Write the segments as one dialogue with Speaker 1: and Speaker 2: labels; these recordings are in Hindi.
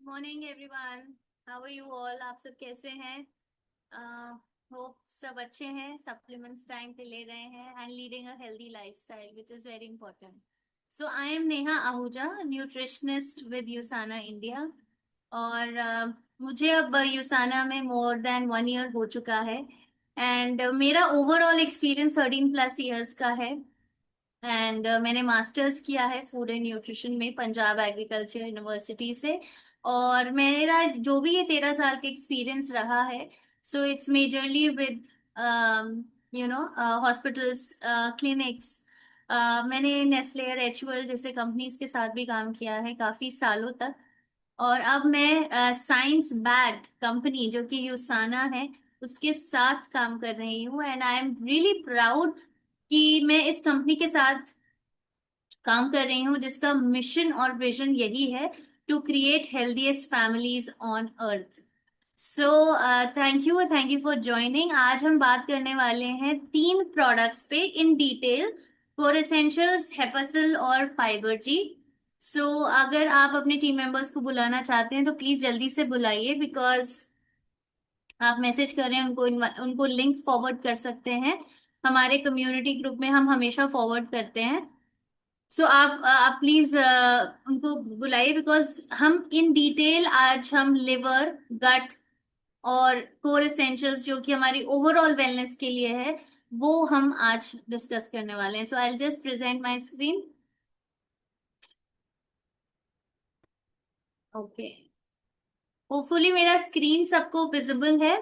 Speaker 1: Morning everyone. How are you all? आप सब कैसे हैं? होप सब अच्छे हैं, सप्लीमेंट्स टाइम पे ले रहे हैं and leading a healthy lifestyle which is very important. So I am Neha Ahuja, nutritionist with यूसाना India. और मुझे अब यूसाना में मोर देन 1 ईयर हो चुका है एंड मेरा ओवरऑल एक्सपीरियंस 13+ ईयर्स का है। एंड मैंने मास्टर्स किया है फूड एंड न्यूट्रिशन में पंजाब एग्रीकल्चर यूनिवर्सिटी से। और मेरा जो भी ये 13 साल का एक्सपीरियंस रहा है, so it's majorly with hospitals, clinics. मैंने नेस्ले और एचयूएल जैसे कंपनीज के साथ भी काम किया है काफी सालों तक। और अब मैं साइंस बैक्ड कंपनी जो कि यूसाना है उसके साथ काम कर रही हूँ and I am really proud कि मैं इस कंपनी के साथ काम कर रही हूँ जिसका मिशन और विजन यही है, to create healthiest families on earth. So thank you for joining. आज हम बात करने वाले हैं 3 प्रोडक्ट्स पे in detail, core essentials, Hepasil और फाइबर जी। सो अगर आप अपने टीम मेंबर्स को बुलाना चाहते हैं तो प्लीज जल्दी से बुलाइए, बिकॉज आप मैसेज कर रहे हैं उनको उनको लिंक फॉरवर्ड कर सकते हैं। हमारे कम्युनिटी ग्रुप में हम हमेशा फॉरवर्ड करते हैं। सो आप प्लीज उनको बुलाइए, बिकॉज हम इन डिटेल आज हम लिवर, गट और कोर एसेंशियल्स जो कि हमारी ओवरऑल वेलनेस के लिए है वो हम आज डिस्कस करने वाले हैं। So I just present my screen. Okay, hopefully मेरा स्क्रीन सबको विजिबल है,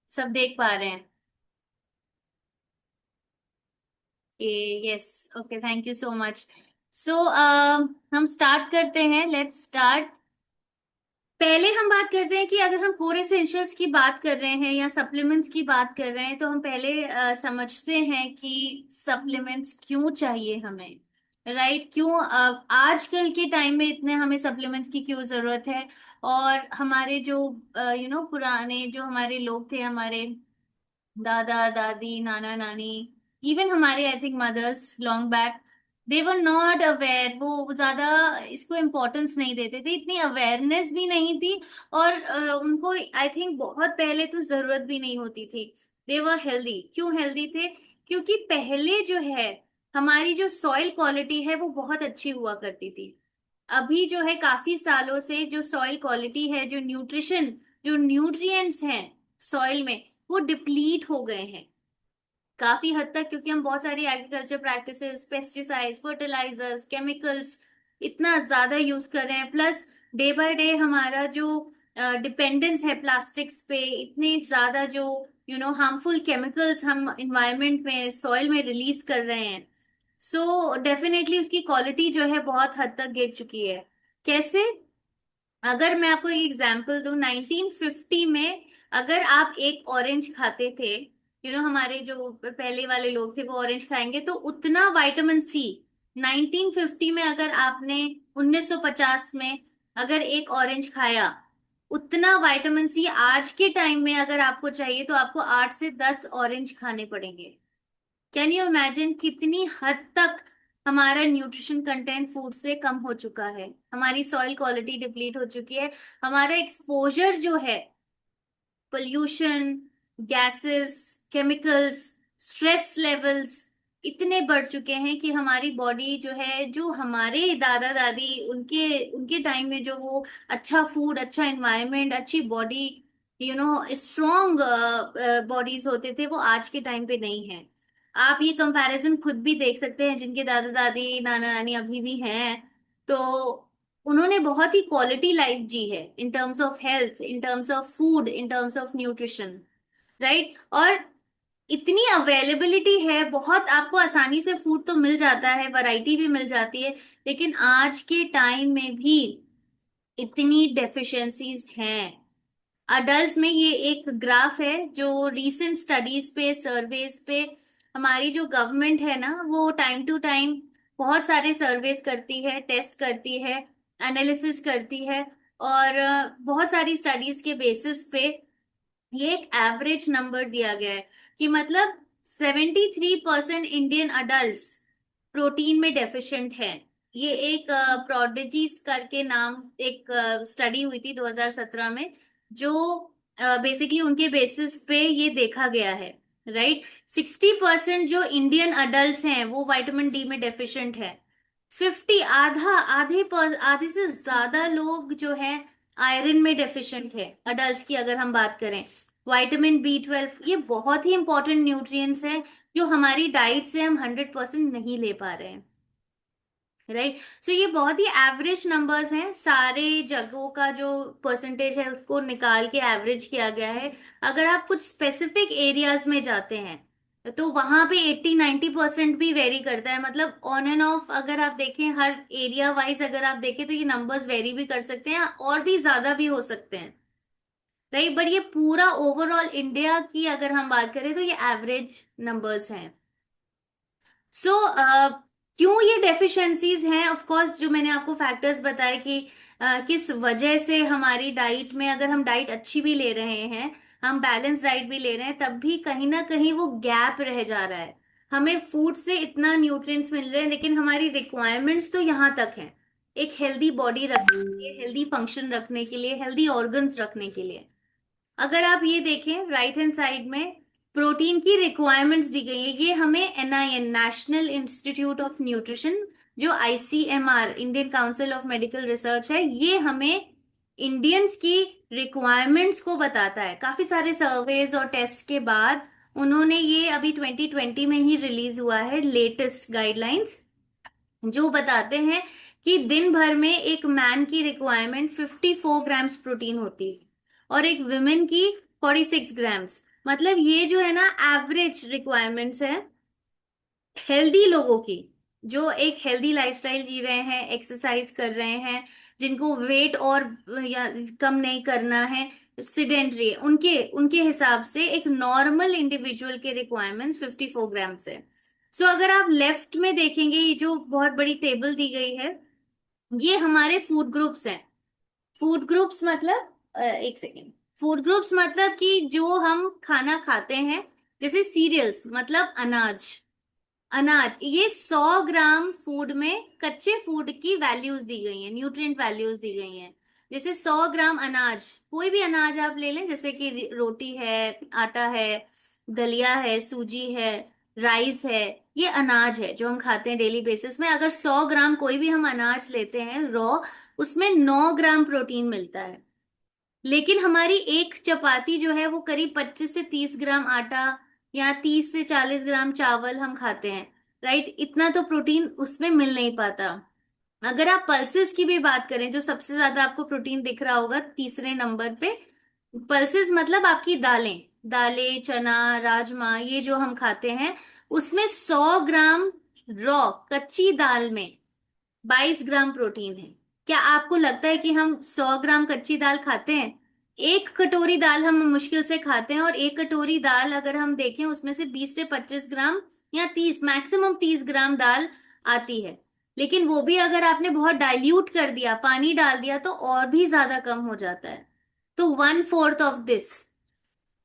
Speaker 1: सब देख पा रहे हैं। Yes, okay, thank you so much. So हम स्टार्ट करते हैं, लेट्स स्टार्ट। पहले हम बात करते हैं कि अगर हम कोर एसेंशियल्स की बात कर रहे हैं या सप्लीमेंट्स की बात कर रहे हैं तो हम पहले समझते हैं कि सप्लीमेंट्स क्यों चाहिए हमें। राइट, क्यों आजकल के टाइम में इतने हमें सप्लीमेंट्स की क्यों जरूरत है। और हमारे जो पुराने जो हमारे लोग थे, हमारे दादा दादी, नाना नानी, इवन हमारे I think mothers long back, they were not aware. वो ज्यादा इसको इम्पोर्टेंस नहीं देते थे, इतनी अवेयरनेस भी नहीं थी। और उनको आई थिंक बहुत पहले तो जरूरत भी नहीं होती थी। दे वर हेल्दी। क्यों हेल्दी थे? क्योंकि पहले जो है हमारी जो सॉइल क्वालिटी है वो बहुत अच्छी हुआ करती थी। अभी जो है काफी सालों से जो सॉइल क्वालिटी है, जो न्यूट्रिशन, जो न्यूट्रिएंट्स हैं सॉइल में, वो डिप्लीट हो गए हैं काफी हद तक, क्योंकि हम बहुत सारी agriculture practices, pesticides, fertilisers, chemicals इतना ज्यादा यूज कर रहे हैं। प्लस डे बाय डे हमारा जो डिपेंडेंस है प्लास्टिक्स पे, इतने ज्यादा जो हार्मफुल केमिकल्स हम इन्वायरमेंट में, सॉइल में रिलीज कर रहे हैं। सो डेफिनेटली उसकी क्वालिटी जो है बहुत हद तक गिर चुकी है। कैसे? अगर मैं आपको एक एग्जांपल दूं, 1950 में अगर आप एक ऑरेंज खाते थे, हमारे जो पहले वाले लोग थे वो ऑरेंज खाएंगे तो उतना विटामिन सी, 1950 में अगर आपने, 1950 में अगर एक ऑरेंज खाया, उतना विटामिन सी आज के टाइम में अगर आपको चाहिए तो आपको 8 से 10 ऑरेंज खाने पड़ेंगे। कैन यू इमेजिन कितनी हद तक हमारा न्यूट्रिशन कंटेंट फूड से कम हो चुका है, हमारी सॉइल क्वालिटी डिप्लीट हो चुकी है, हमारा एक्सपोजर जो है pollution, gases, chemicals, stress levels इतने बढ़ चुके हैं कि हमारी बॉडी जो है, जो हमारे दादा दादी उनके उनके टाइम में जो वो अच्छा फूड, अच्छा एनवायरनमेंट, अच्छी बॉडी, स्ट्रॉन्ग बॉडीज होते थे, वो आज के टाइम पे नहीं है। आप ये कंपैरिजन खुद भी देख सकते हैं, जिनके दादा दादी, नाना नानी अभी भी हैं तो उन्होंने बहुत ही क्वालिटी लाइफ जी है, in terms of health, in terms of food, in terms of nutrition. Right. और इतनी अवेलेबिलिटी है, बहुत आपको आसानी से फूड तो मिल जाता है, वैरायटी भी मिल जाती है, लेकिन आज के टाइम में भी इतनी डेफिशिएंसीज हैं। अडल्ट में ये एक ग्राफ है जो रिसेंट स्टडीज पे, सर्वेज पे, हमारी जो गवर्नमेंट है ना वो टाइम टू टाइम बहुत सारे सर्वेज करती है, टेस्ट करती है, एनालिसिस करती है। और बहुत सारी स्टडीज के बेसिस पे ये एक एवरेज नंबर दिया गया है कि मतलब 73% इंडियन अडल्ट्स प्रोटीन में डेफिशिएंट है। ये एक प्रोडिजीज करके नाम एक स्टडी हुई थी 2017 में, जो बेसिकली उनके बेसिस पे ये देखा गया है, राइट। 60% जो इंडियन अडल्ट हैं वो विटामिन डी में डेफिशिएंट है। 50 आधे से ज्यादा लोग जो है आयरन में डेफिशिएंट है अडल्ट की, अगर हम बात करें। विटामिन B12 ये बहुत ही इंपॉर्टेंट न्यूट्रिएंट्स हैं जो हमारी डाइट से हम 100% नहीं ले पा रहे हैं, राइट। सो ये बहुत ही एवरेज नंबर्स हैं, सारे जगहों का जो परसेंटेज है उसको निकाल के एवरेज किया गया है। अगर आप कुछ स्पेसिफिक एरियाज में जाते हैं तो वहां पे 80-90% भी वेरी करता है, मतलब ऑन एंड ऑफ अगर आप देखें हर एरिया वाइज अगर आप देखें तो ये नंबर्स वेरी भी कर सकते हैं और भी ज्यादा भी हो सकते हैं, राइट। बट ये पूरा ओवरऑल इंडिया की अगर हम बात करें तो ये एवरेज नंबर्स हैं। सो क्यों ये डेफिशिएंसीज हैं, ऑफ कोर्स जो मैंने आपको फैक्टर्स बताए कि किस वजह से हमारी डाइट में, अगर हम डाइट अच्छी भी ले रहे हैं, हम बैलेंस डाइट भी ले रहे हैं, तब भी कहीं ना कहीं वो गैप रह जा रहा है। हमें फूड से इतना न्यूट्रिएंट्स मिल रहे हैं लेकिन हमारी रिक्वायरमेंट्स तो यहाँ तक है, एक हेल्दी बॉडी रखने के लिए, हेल्दी फंक्शन रखने के लिए, हेल्दी ऑर्गन्स रखने के लिए। अगर आप ये देखें राइट हैंड साइड में प्रोटीन की रिक्वायरमेंट्स दी गई है, ये हमें NIN national institute of nutrition, जो ICMR Indian council of medical research है, ये हमें इंडियंस की रिक्वायरमेंट्स को बताता है। काफी सारे सर्वेज और टेस्ट के बाद उन्होंने ये अभी 2020 में ही रिलीज हुआ है लेटेस्ट गाइडलाइंस, जो बताते हैं कि दिन भर में एक मैन की रिक्वायरमेंट 54 ग्राम्स प्रोटीन होती है और एक विमेन की 46 ग्राम्स। मतलब ये जो है ना एवरेज रिक्वायरमेंट्स है हेल्दी लोगों की, जो एक हेल्दी लाइफस्टाइल जी रहे हैं, एक्सरसाइज कर रहे हैं, जिनको वेट और या कम नहीं करना है, सिडेंटरी, उनके उनके हिसाब से एक नॉर्मल इंडिविजुअल के रिक्वायरमेंट्स 54 ग्राम्स है। सो अगर आप लेफ्ट में देखेंगे ये जो बहुत बड़ी टेबल दी गई है, ये हमारे फूड ग्रुप्स हैं। फूड ग्रुप्स मतलब एक सेकेंड, फूड ग्रुप्स मतलब कि जो हम खाना खाते हैं, जैसे सीरियल्स मतलब अनाज, अनाज ये 100 ग्राम फूड में कच्चे फूड की वैल्यूज दी गई हैं, न्यूट्रिएंट वैल्यूज दी गई हैं। जैसे 100 ग्राम अनाज, कोई भी अनाज आप ले लें, जैसे कि रोटी है, आटा है, दलिया है, सूजी है, राइस है, ये अनाज है जो हम खाते हैं डेली बेसिस में। अगर 100 ग्राम कोई भी हम अनाज लेते हैं रॉ, उसमें 9 ग्राम प्रोटीन मिलता है। लेकिन हमारी एक चपाती जो है वो करीब 25 से 30 ग्राम आटा या 30 से 40 ग्राम चावल हम खाते हैं, राइट। इतना तो प्रोटीन उसमें मिल नहीं पाता। अगर आप पल्सेस की भी बात करें, जो सबसे ज्यादा आपको प्रोटीन दिख रहा होगा तीसरे नंबर पे, पल्सेस मतलब आपकी दालें, दालें चना राजमा ये जो हम खाते हैं, उसमें 100 ग्राम रॉ कच्ची दाल में 22 ग्राम प्रोटीन है। क्या आपको लगता है कि हम 100 ग्राम कच्ची दाल खाते हैं? एक कटोरी दाल हम मुश्किल से खाते हैं, और एक कटोरी दाल अगर हम देखें उसमें से 20 से 25 ग्राम या 30, मैक्सिमम 30 ग्राम दाल आती है। लेकिन वो भी अगर आपने बहुत डाइल्यूट कर दिया, पानी डाल दिया, तो और भी ज्यादा कम हो जाता है। तो 1/4 ऑफ दिस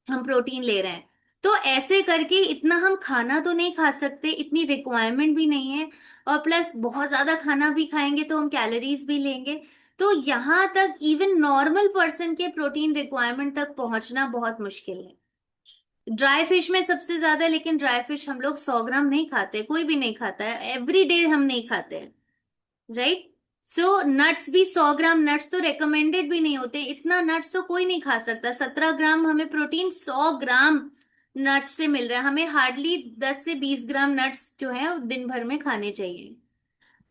Speaker 1: हम प्रोटीन ले रहे हैं। तो ऐसे करके इतना हम खाना तो नहीं खा सकते, इतनी रिक्वायरमेंट भी नहीं है, और प्लस बहुत ज्यादा खाना भी खाएंगे तो हम कैलोरीज भी लेंगे। तो यहाँ तक इवन नॉर्मल पर्सन के प्रोटीन रिक्वायरमेंट तक पहुंचना बहुत मुश्किल है। ड्राई फिश में सबसे ज्यादा, लेकिन ड्राई फिश हम लोग 100 ग्राम नहीं खाते, कोई भी नहीं खाता है, एवरी डे हम नहीं खाते हैं, राइट। सो नट्स भी 100 ग्राम, नट्स तो रेकमेंडेड भी नहीं होते, इतना नट्स तो कोई नहीं खा सकता। 17 ग्राम हमें प्रोटीन 100 ग्राम नट्स से मिल रहा है, हमें हार्डली 10 से 20 ग्राम नट्स जो है वो दिन भर में खाने चाहिए।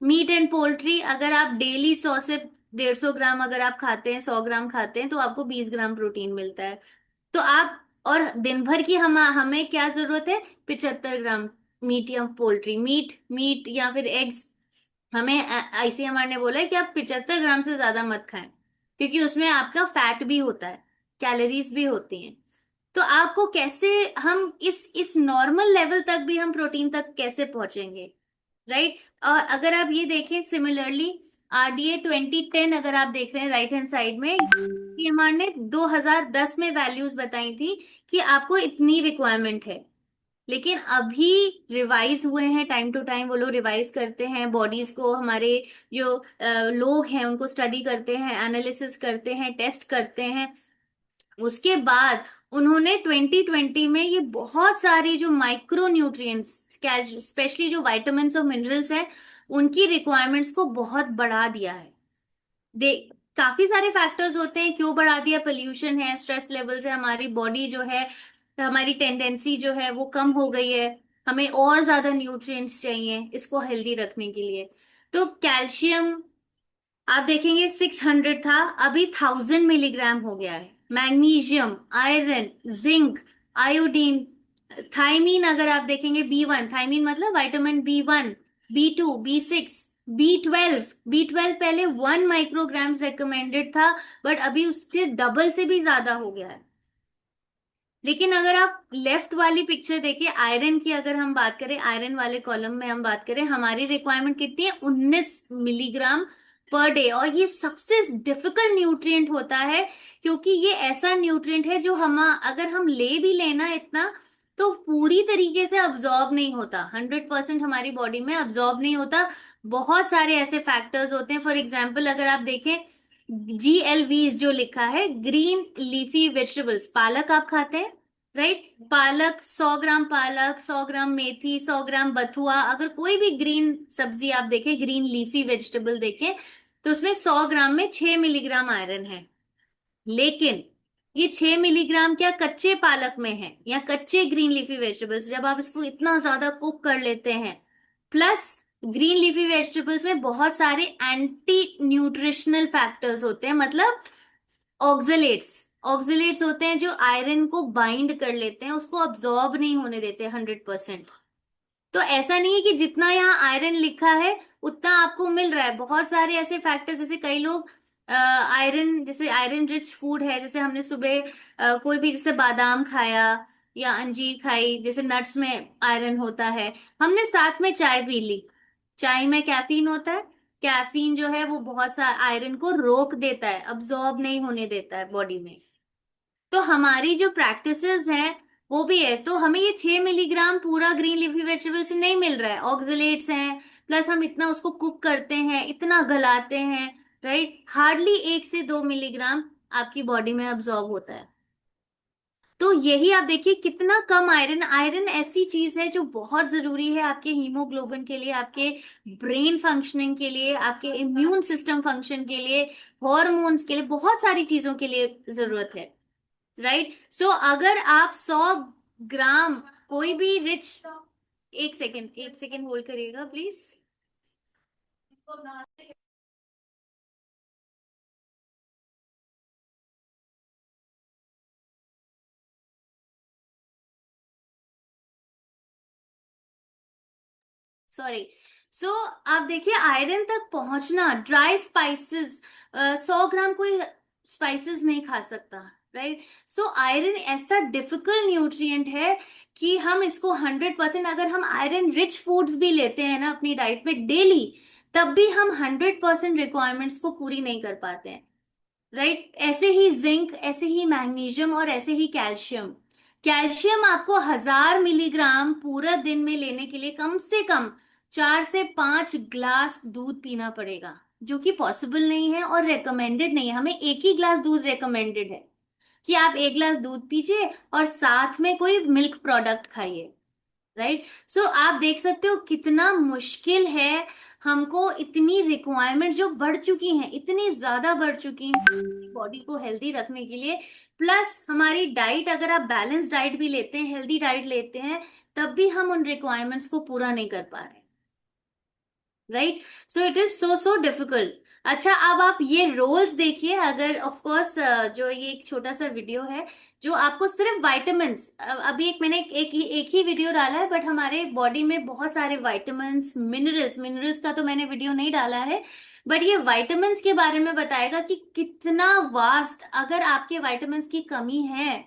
Speaker 1: मीट एंड पोल्ट्री अगर आप डेली 100 से 150 ग्राम अगर आप खाते हैं, 100 ग्राम खाते हैं, तो आपको 20 ग्राम प्रोटीन मिलता है। तो आप, और दिन भर की हमें क्या जरूरत है? 75 ग्राम मीट या पोल्ट्री, मीट मीट या फिर एग्स। हमें ICMR ने बोला है कि आप 75 ग्राम से ज्यादा मत खाएं, क्योंकि उसमें आपका फैट भी होता है, कैलोरीज भी होती हैं। तो आपको कैसे, हम इस नॉर्मल लेवल तक भी हम प्रोटीन तक कैसे पहुंचेंगे, राइट। और अगर आप ये देखें सिमिलरली RDA 2010 अगर आप देख रहे हैं राइट हैंड साइड में, ICMR ने 2010 में वैल्यूज बताई थी कि आपको इतनी रिक्वायरमेंट है। लेकिन अभी रिवाइज हुए हैं, टाइम टू टाइम वो लोग रिवाइज करते हैं बॉडीज को, हमारे जो लोग हैं उनको स्टडी करते हैं, एनालिसिस करते हैं, टेस्ट करते हैं। उसके बाद उन्होंने 2020 में ये बहुत सारी जो माइक्रो न्यूट्रिएंट्स, स्पेशली जो विटामिन्स और मिनरल्स हैं, उनकी रिक्वायरमेंट्स को बहुत बढ़ा दिया है। दे काफी सारे फैक्टर्स होते हैं क्यों बढ़ा दिया, पोल्यूशन है, स्ट्रेस लेवल्स है, हमारी बॉडी जो है, हमारी टेंडेंसी जो है वो कम हो गई है, हमें और ज्यादा न्यूट्रिएंट्स चाहिए इसको हेल्दी रखने के लिए। तो कैल्शियम आप देखेंगे 600 था, अभी 1000 मिलीग्राम हो गया है। Magnesium, iron, zinc, iodine, thiamine, अगर आप देखेंगे B1, थायमीन मतलब vitamin B1, B2, B6, B12 पहले 1 माइक्रोग्राम्स रिकमेंडेड था, बट अभी उसके डबल से भी ज्यादा हो गया है। लेकिन अगर आप लेफ्ट वाली पिक्चर देखिए, आयरन की अगर हम बात करें, आयरन वाले कॉलम में हम बात करें, हमारी रिक्वायरमेंट कितनी है, 19 मिलीग्राम पर डे। और ये सबसे डिफिकल्ट न्यूट्रिएंट होता है, क्योंकि ये ऐसा न्यूट्रिएंट है जो हम अगर हम ले भी लेना इतना, तो पूरी तरीके से अब्जॉर्ब नहीं होता, 100% हमारी बॉडी में अब्जॉर्ब नहीं होता। बहुत सारे ऐसे फैक्टर्स होते हैं। फॉर एग्जाम्पल अगर आप देखें, GLV जो लिखा है, ग्रीन लीफी वेजिटेबल्स, पालक आप खाते हैं, राइट? पालक, 100 ग्राम पालक, 100 ग्राम मेथी, 100 ग्राम बथुआ, अगर कोई भी ग्रीन सब्जी आप देखें, ग्रीन लीफी वेजिटेबल देखें, तो उसमें 100 ग्राम में 6 मिलीग्राम आयरन है। लेकिन ये 6 मिलीग्राम क्या कच्चे पालक में है या कच्चे ग्रीन लीफी वेजिटेबल्स, जब आप इसको इतना ज्यादा कुक कर लेते हैं, प्लस ग्रीन लीफी वेजिटेबल्स में बहुत सारे एंटी न्यूट्रिशनल फैक्टर्स होते हैं, मतलब ऑक्सलेट्स, ऑक्सलेट्स होते हैं जो आयरन को बाइंड कर लेते हैं, उसको अब्जॉर्ब नहीं होने देते 100%। तो ऐसा नहीं है कि जितना यहाँ आयरन लिखा है उतना आपको मिल रहा है, बहुत सारे ऐसे फैक्टर्स, जैसे कई लोग आयरन, जैसे आयरन रिच फूड है, जैसे हमने सुबह कोई भी जैसे बादाम खाया या अंजीर खाई, जैसे नट्स में आयरन होता है, हमने साथ में चाय पी ली, चाय में कैफीन होता है, कैफीन जो है वो बहुत सा आयरन को रोक देता है, अब्जॉर्ब नहीं होने देता है बॉडी में। तो हमारी जो प्रैक्टिसेस हैं वो भी है, तो हमें ये 6 मिलीग्राम पूरा ग्रीन लीफी वेजिटेबल से नहीं मिल रहा है, ऑक्सलेट्स हैं, प्लस हम इतना उसको कुक करते हैं, इतना गलाते हैं, राइट? हार्डली 1 से 2 मिलीग्राम आपकी बॉडी में अब्जॉर्ब होता है। तो यही आप देखिए कितना कम आयरन, आयरन ऐसी चीज है जो बहुत जरूरी है आपके हीमोग्लोबिन के लिए, आपके ब्रेन फंक्शनिंग के लिए, आपके इम्यून सिस्टम फंक्शन के लिए, हॉर्मोन्स के लिए, बहुत सारी चीजों के लिए जरूरत है, राइट? सो अगर आप 100 ग्राम कोई भी रिच, एक सेकेंड होल्ड करिएगा प्लीज। सॉरी। सो आप देखिए आयरन तक पहुंचना, ड्राई स्पाइसेस, 100 ग्राम कोई स्पाइसेस नहीं खा सकता, राइट? सो आयरन ऐसा डिफिकल्ट न्यूट्रिएंट है कि हम इसको 100%, अगर हम आयरन रिच फूड्स भी लेते हैं ना अपनी डाइट में डेली, तब भी हम 100% रिक्वायरमेंट्स को पूरी नहीं कर पाते हैं, राइट? ऐसे ही जिंक, ऐसे ही मैग्नीशियम और ऐसे ही कैल्शियम। कैल्शियम आपको 1000 मिलीग्राम पूरा दिन में लेने के लिए कम से कम 4 से 5 ग्लास दूध पीना पड़ेगा, जो कि पॉसिबल नहीं है और रेकमेंडेड नहीं है। हमें एक ही ग्लास दूध रेकमेंडेड है, कि आप एक ग्लास दूध पीजिए और साथ में कोई मिल्क प्रोडक्ट खाइए, राइट? सो आप देख सकते हो कितना मुश्किल है, हमको इतनी रिक्वायरमेंट जो बढ़ चुकी हैं, इतनी ज्यादा बढ़ चुकी हैं बॉडी को हेल्दी रखने के लिए, प्लस हमारी डाइट, अगर आप बैलेंस डाइट भी लेते हैं, हेल्दी डाइट लेते हैं, तब भी हम उन रिक्वायरमेंट्स को पूरा नहीं कर पा रहे, right? So it is so so difficult. अच्छा, अब आप ये रोल्स देखिए, अगर ऑफ कोर्स जो ये एक छोटा सा वीडियो है जो आपको सिर्फ विटामिन्स, अभी एक मैंने एक ही वीडियो डाला है, बट हमारे बॉडी में बहुत सारे विटामिन्स, मिनरल्स, मिनरल्स का तो मैंने वीडियो नहीं डाला है, बट ये विटामिन्स के बारे में बताएगा कि कितना वास्ट, अगर आपके विटामिन्स की कमी है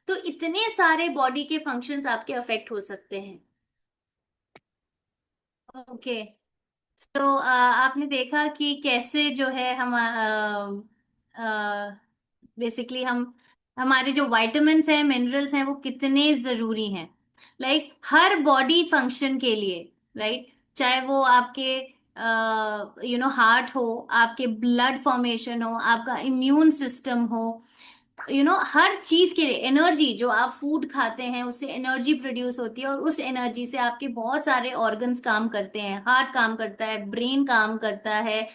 Speaker 1: तो इतने सारे बॉडी के फंक्शंस आपके अफेक्ट हो सकते हैं। ओके। तो आपने देखा कि कैसे जो है हम बेसिकली हम, हमारे जो विटामिन्स हैं, मिनरल्स हैं, वो कितने जरूरी हैं। लाइक हर बॉडी फंक्शन के लिए, राइट, चाहे वो आपके हार्ट हो, आपके ब्लड फॉर्मेशन हो, आपका इम्यून सिस्टम हो, हर चीज के लिए एनर्जी, जो आप फूड खाते हैं उससे एनर्जी प्रोड्यूस होती है, और उस एनर्जी से आपके बहुत सारे ऑर्गन्स काम करते हैं, हार्ट काम करता है, ब्रेन काम करता है,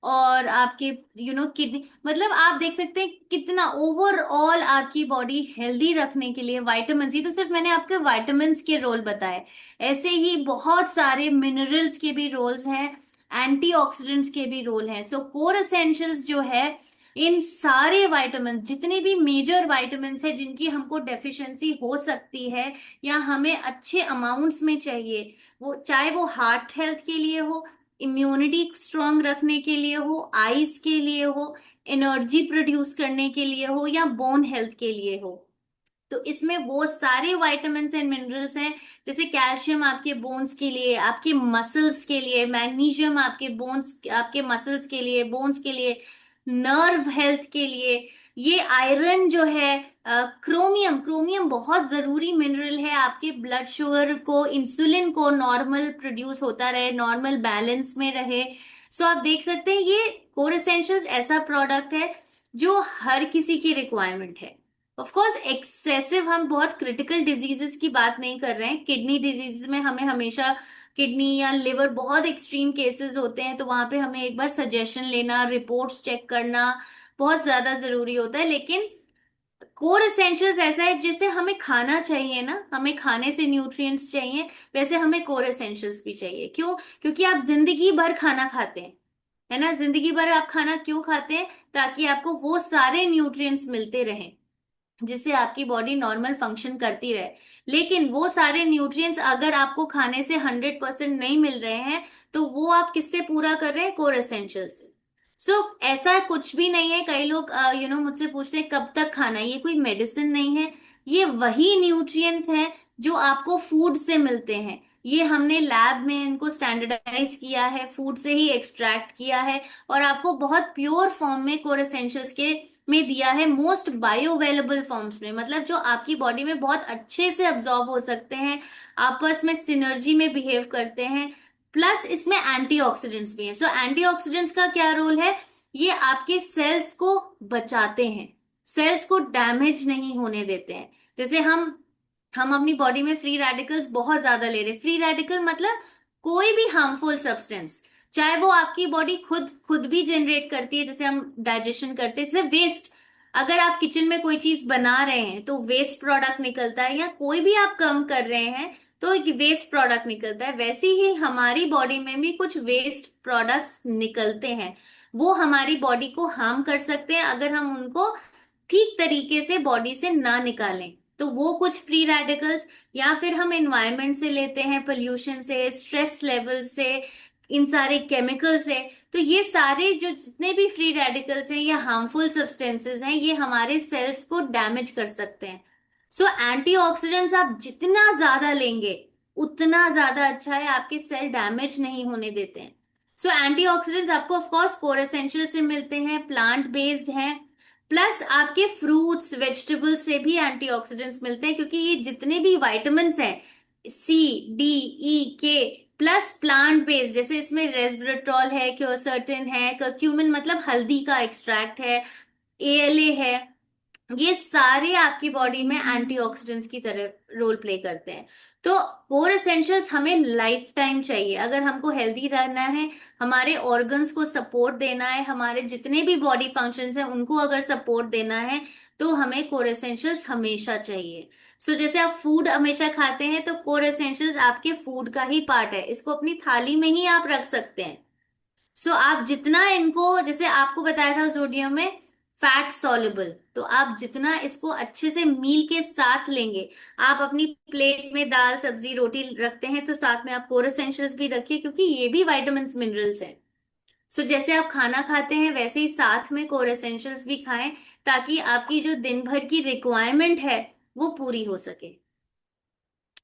Speaker 1: और आपके किडनी, मतलब आप देख सकते हैं कितना ओवरऑल आपकी बॉडी हेल्दी रखने के लिए विटामिन, ये तो सिर्फ मैंने आपके विटामिन के रोल बताए, ऐसे ही बहुत सारे मिनरल्स के भी रोल्स हैं, एंटीऑक्सीडेंट्स के भी रोल हैं। सो कोर एसेंशियल्स जो है, इन सारे विटामिन, जितने भी मेजर विटामिन है जिनकी हमको डेफिशिएंसी हो सकती है या हमें अच्छे अमाउंट्स में चाहिए, वो चाहे वो हार्ट हेल्थ के लिए हो, इम्यूनिटी स्ट्रांग रखने के लिए हो, आईज के लिए हो, एनर्जी प्रोड्यूस करने के लिए हो, या बोन हेल्थ के लिए हो, तो इसमें वो सारे विटामिन्स एंड मिनरल्स हैं। जैसे कैल्शियम आपके बोन्स के लिए, आपके मसल्स के लिए, मैग्नीशियम आपके बोन्स, आपके मसल्स के लिए, बोन्स के लिए, नर्व हेल्थ के लिए, ये आयरन जो है, क्रोमियम, क्रोमियम बहुत जरूरी मिनरल है आपके ब्लड शुगर को, इंसुलिन को नॉर्मल प्रोड्यूस होता रहे, नॉर्मल बैलेंस में रहे। सो आप देख सकते हैं ये कोर एसेंशियल्स ऐसा प्रोडक्ट है जो हर किसी की रिक्वायरमेंट है। ऑफ कोर्स एक्सेसिव, हम बहुत क्रिटिकल डिजीजेस की बात नहीं कर रहे हैं, किडनी डिजीज में हमें हमेशा, किडनी या लिवर बहुत एक्सट्रीम केसेस होते हैं तो वहां पे हमें एक बार सजेशन लेना, रिपोर्ट्स चेक करना बहुत ज्यादा जरूरी होता है। लेकिन कोर एसेंशियल्स ऐसा है, जैसे हमें खाना चाहिए ना, हमें खाने से न्यूट्रिएंट्स चाहिए, वैसे हमें कोर एसेंशियल्स भी चाहिए। क्यों? क्योंकि आप जिंदगी भर खाना खाते हैं, है ना, जिंदगी भर आप खाना क्यों खाते हैं? ताकि आपको वो सारे न्यूट्रिएंट्स मिलते रहें जिससे आपकी बॉडी नॉर्मल फंक्शन करती रहे। लेकिन वो सारे न्यूट्रिएंट्स अगर आपको खाने से 100% नहीं मिल रहे हैं, तो वो आप किससे पूरा कर रहे हैं? कोर एसेंशियल्स से। सो ऐसा कुछ भी नहीं है। कई लोग मुझसे पूछते हैं कब तक खाना है, ये कोई मेडिसिन नहीं है, ये वही न्यूट्रिएंट्स हैं जो आपको फूड से मिलते हैं। ये हमने लैब में इनको स्टैंडर्डाइज किया है, फूड से ही एक्सट्रैक्ट किया है, और आपको बहुत प्योर फॉर्म में कोर एसेंशियल्स के में दिया है, मोस्ट बायोअवेलेबल फॉर्म्स में, मतलब जो आपकी बॉडी में बहुत अच्छे से अब्जॉर्ब हो सकते हैं, आपस में सिनर्जी में बिहेव करते हैं, प्लस इसमें एंटीऑक्सीडेंट्स भी हैं। सो एंटीऑक्सीडेंट्स का क्या रोल है? ये आपके सेल्स को बचाते हैं, सेल्स को डैमेज नहीं होने देते हैं। जैसे हम अपनी बॉडी में फ्री रेडिकल्स बहुत ज्यादा ले रहे हैं, फ्री रेडिकल मतलब कोई भी हार्मफुल सब्सटेंस, चाहे वो आपकी बॉडी खुद खुद भी जनरेट करती है, जैसे हम डाइजेशन करते हैं, जैसे वेस्ट, अगर आप किचन में कोई चीज बना रहे हैं तो वेस्ट प्रोडक्ट निकलता है, या कोई भी आप कम कर रहे हैं तो एक वेस्ट प्रोडक्ट निकलता है, वैसे ही हमारी बॉडी में भी कुछ वेस्ट प्रोडक्ट्स निकलते हैं। वो हमारी बॉडी को हार्म कर सकते हैं अगर हम उनको ठीक तरीके से बॉडी से ना निकालें। तो वो कुछ फ्री रेडिकल्स, या फिर हम एनवायरनमेंट से लेते हैं, पोल्यूशन से, स्ट्रेस लेवल से, इन सारे केमिकल से, तो ये सारे जो जितने भी फ्री रेडिकल्स हैं या हार्मफुल सब्सटेंसेस हैं, ये हमारे सेल्स को डैमेज कर सकते हैं। सो एंटीऑक्सीडेंट्स आप जितना ज्यादा लेंगे उतना ज्यादा अच्छा है, आपके सेल डैमेज नहीं होने देते हैं। सो एंटीऑक्सीडेंट्स आपको ऑफ कोर्स कोर एसेंशियल से मिलते हैं, प्लांट बेस्ड हैं, प्लस आपके फ्रूट्स वेजिटेबल्स से भी एंटीऑक्सीडेंट्स मिलते हैं, क्योंकि ये जितने भी विटामिन्स हैं, सी, डी, ई, के, प्लस प्लांट बेस्ड, जैसे इसमें रेस्वरेट्रॉल है, क्योसर्टिन है, कर्क्यूमिन मतलब हल्दी का एक्सट्रैक्ट है, एएलए है, ये सारे आपकी बॉडी में एंटीऑक्सीडेंट्स की तरह रोल प्ले करते हैं। तो कोर एसेंशियल्स हमें लाइफ टाइम चाहिए, अगर हमको हेल्दी रहना है, हमारे ऑर्गन्स को सपोर्ट देना है, हमारे जितने भी बॉडी फंक्शंस हैं उनको अगर सपोर्ट देना है, तो हमें कोर एसेंशियल्स हमेशा चाहिए। सो जैसे आप फूड हमेशा खाते हैं, तो कोर एसेंशियल्स आपके फूड का ही पार्ट है, इसको अपनी थाली में ही आप रख सकते हैं। सो आप जितना इनको, जैसे आपको बताया था सोडियम में फैट सॉल्युबल, तो आप जितना इसको अच्छे से मील के साथ लेंगे, आप अपनी प्लेट में दाल सब्जी रोटी रखते हैं तो साथ में आप कोर एसेंशियल्स भी रखिए, क्योंकि ये भी विटामिन मिनरल्स हैं। सो जैसे आप खाना खाते हैं वैसे ही साथ में कोर एसेंशियल्स भी खाएं, ताकि आपकी जो दिन भर की रिक्वायरमेंट है वो पूरी हो सके।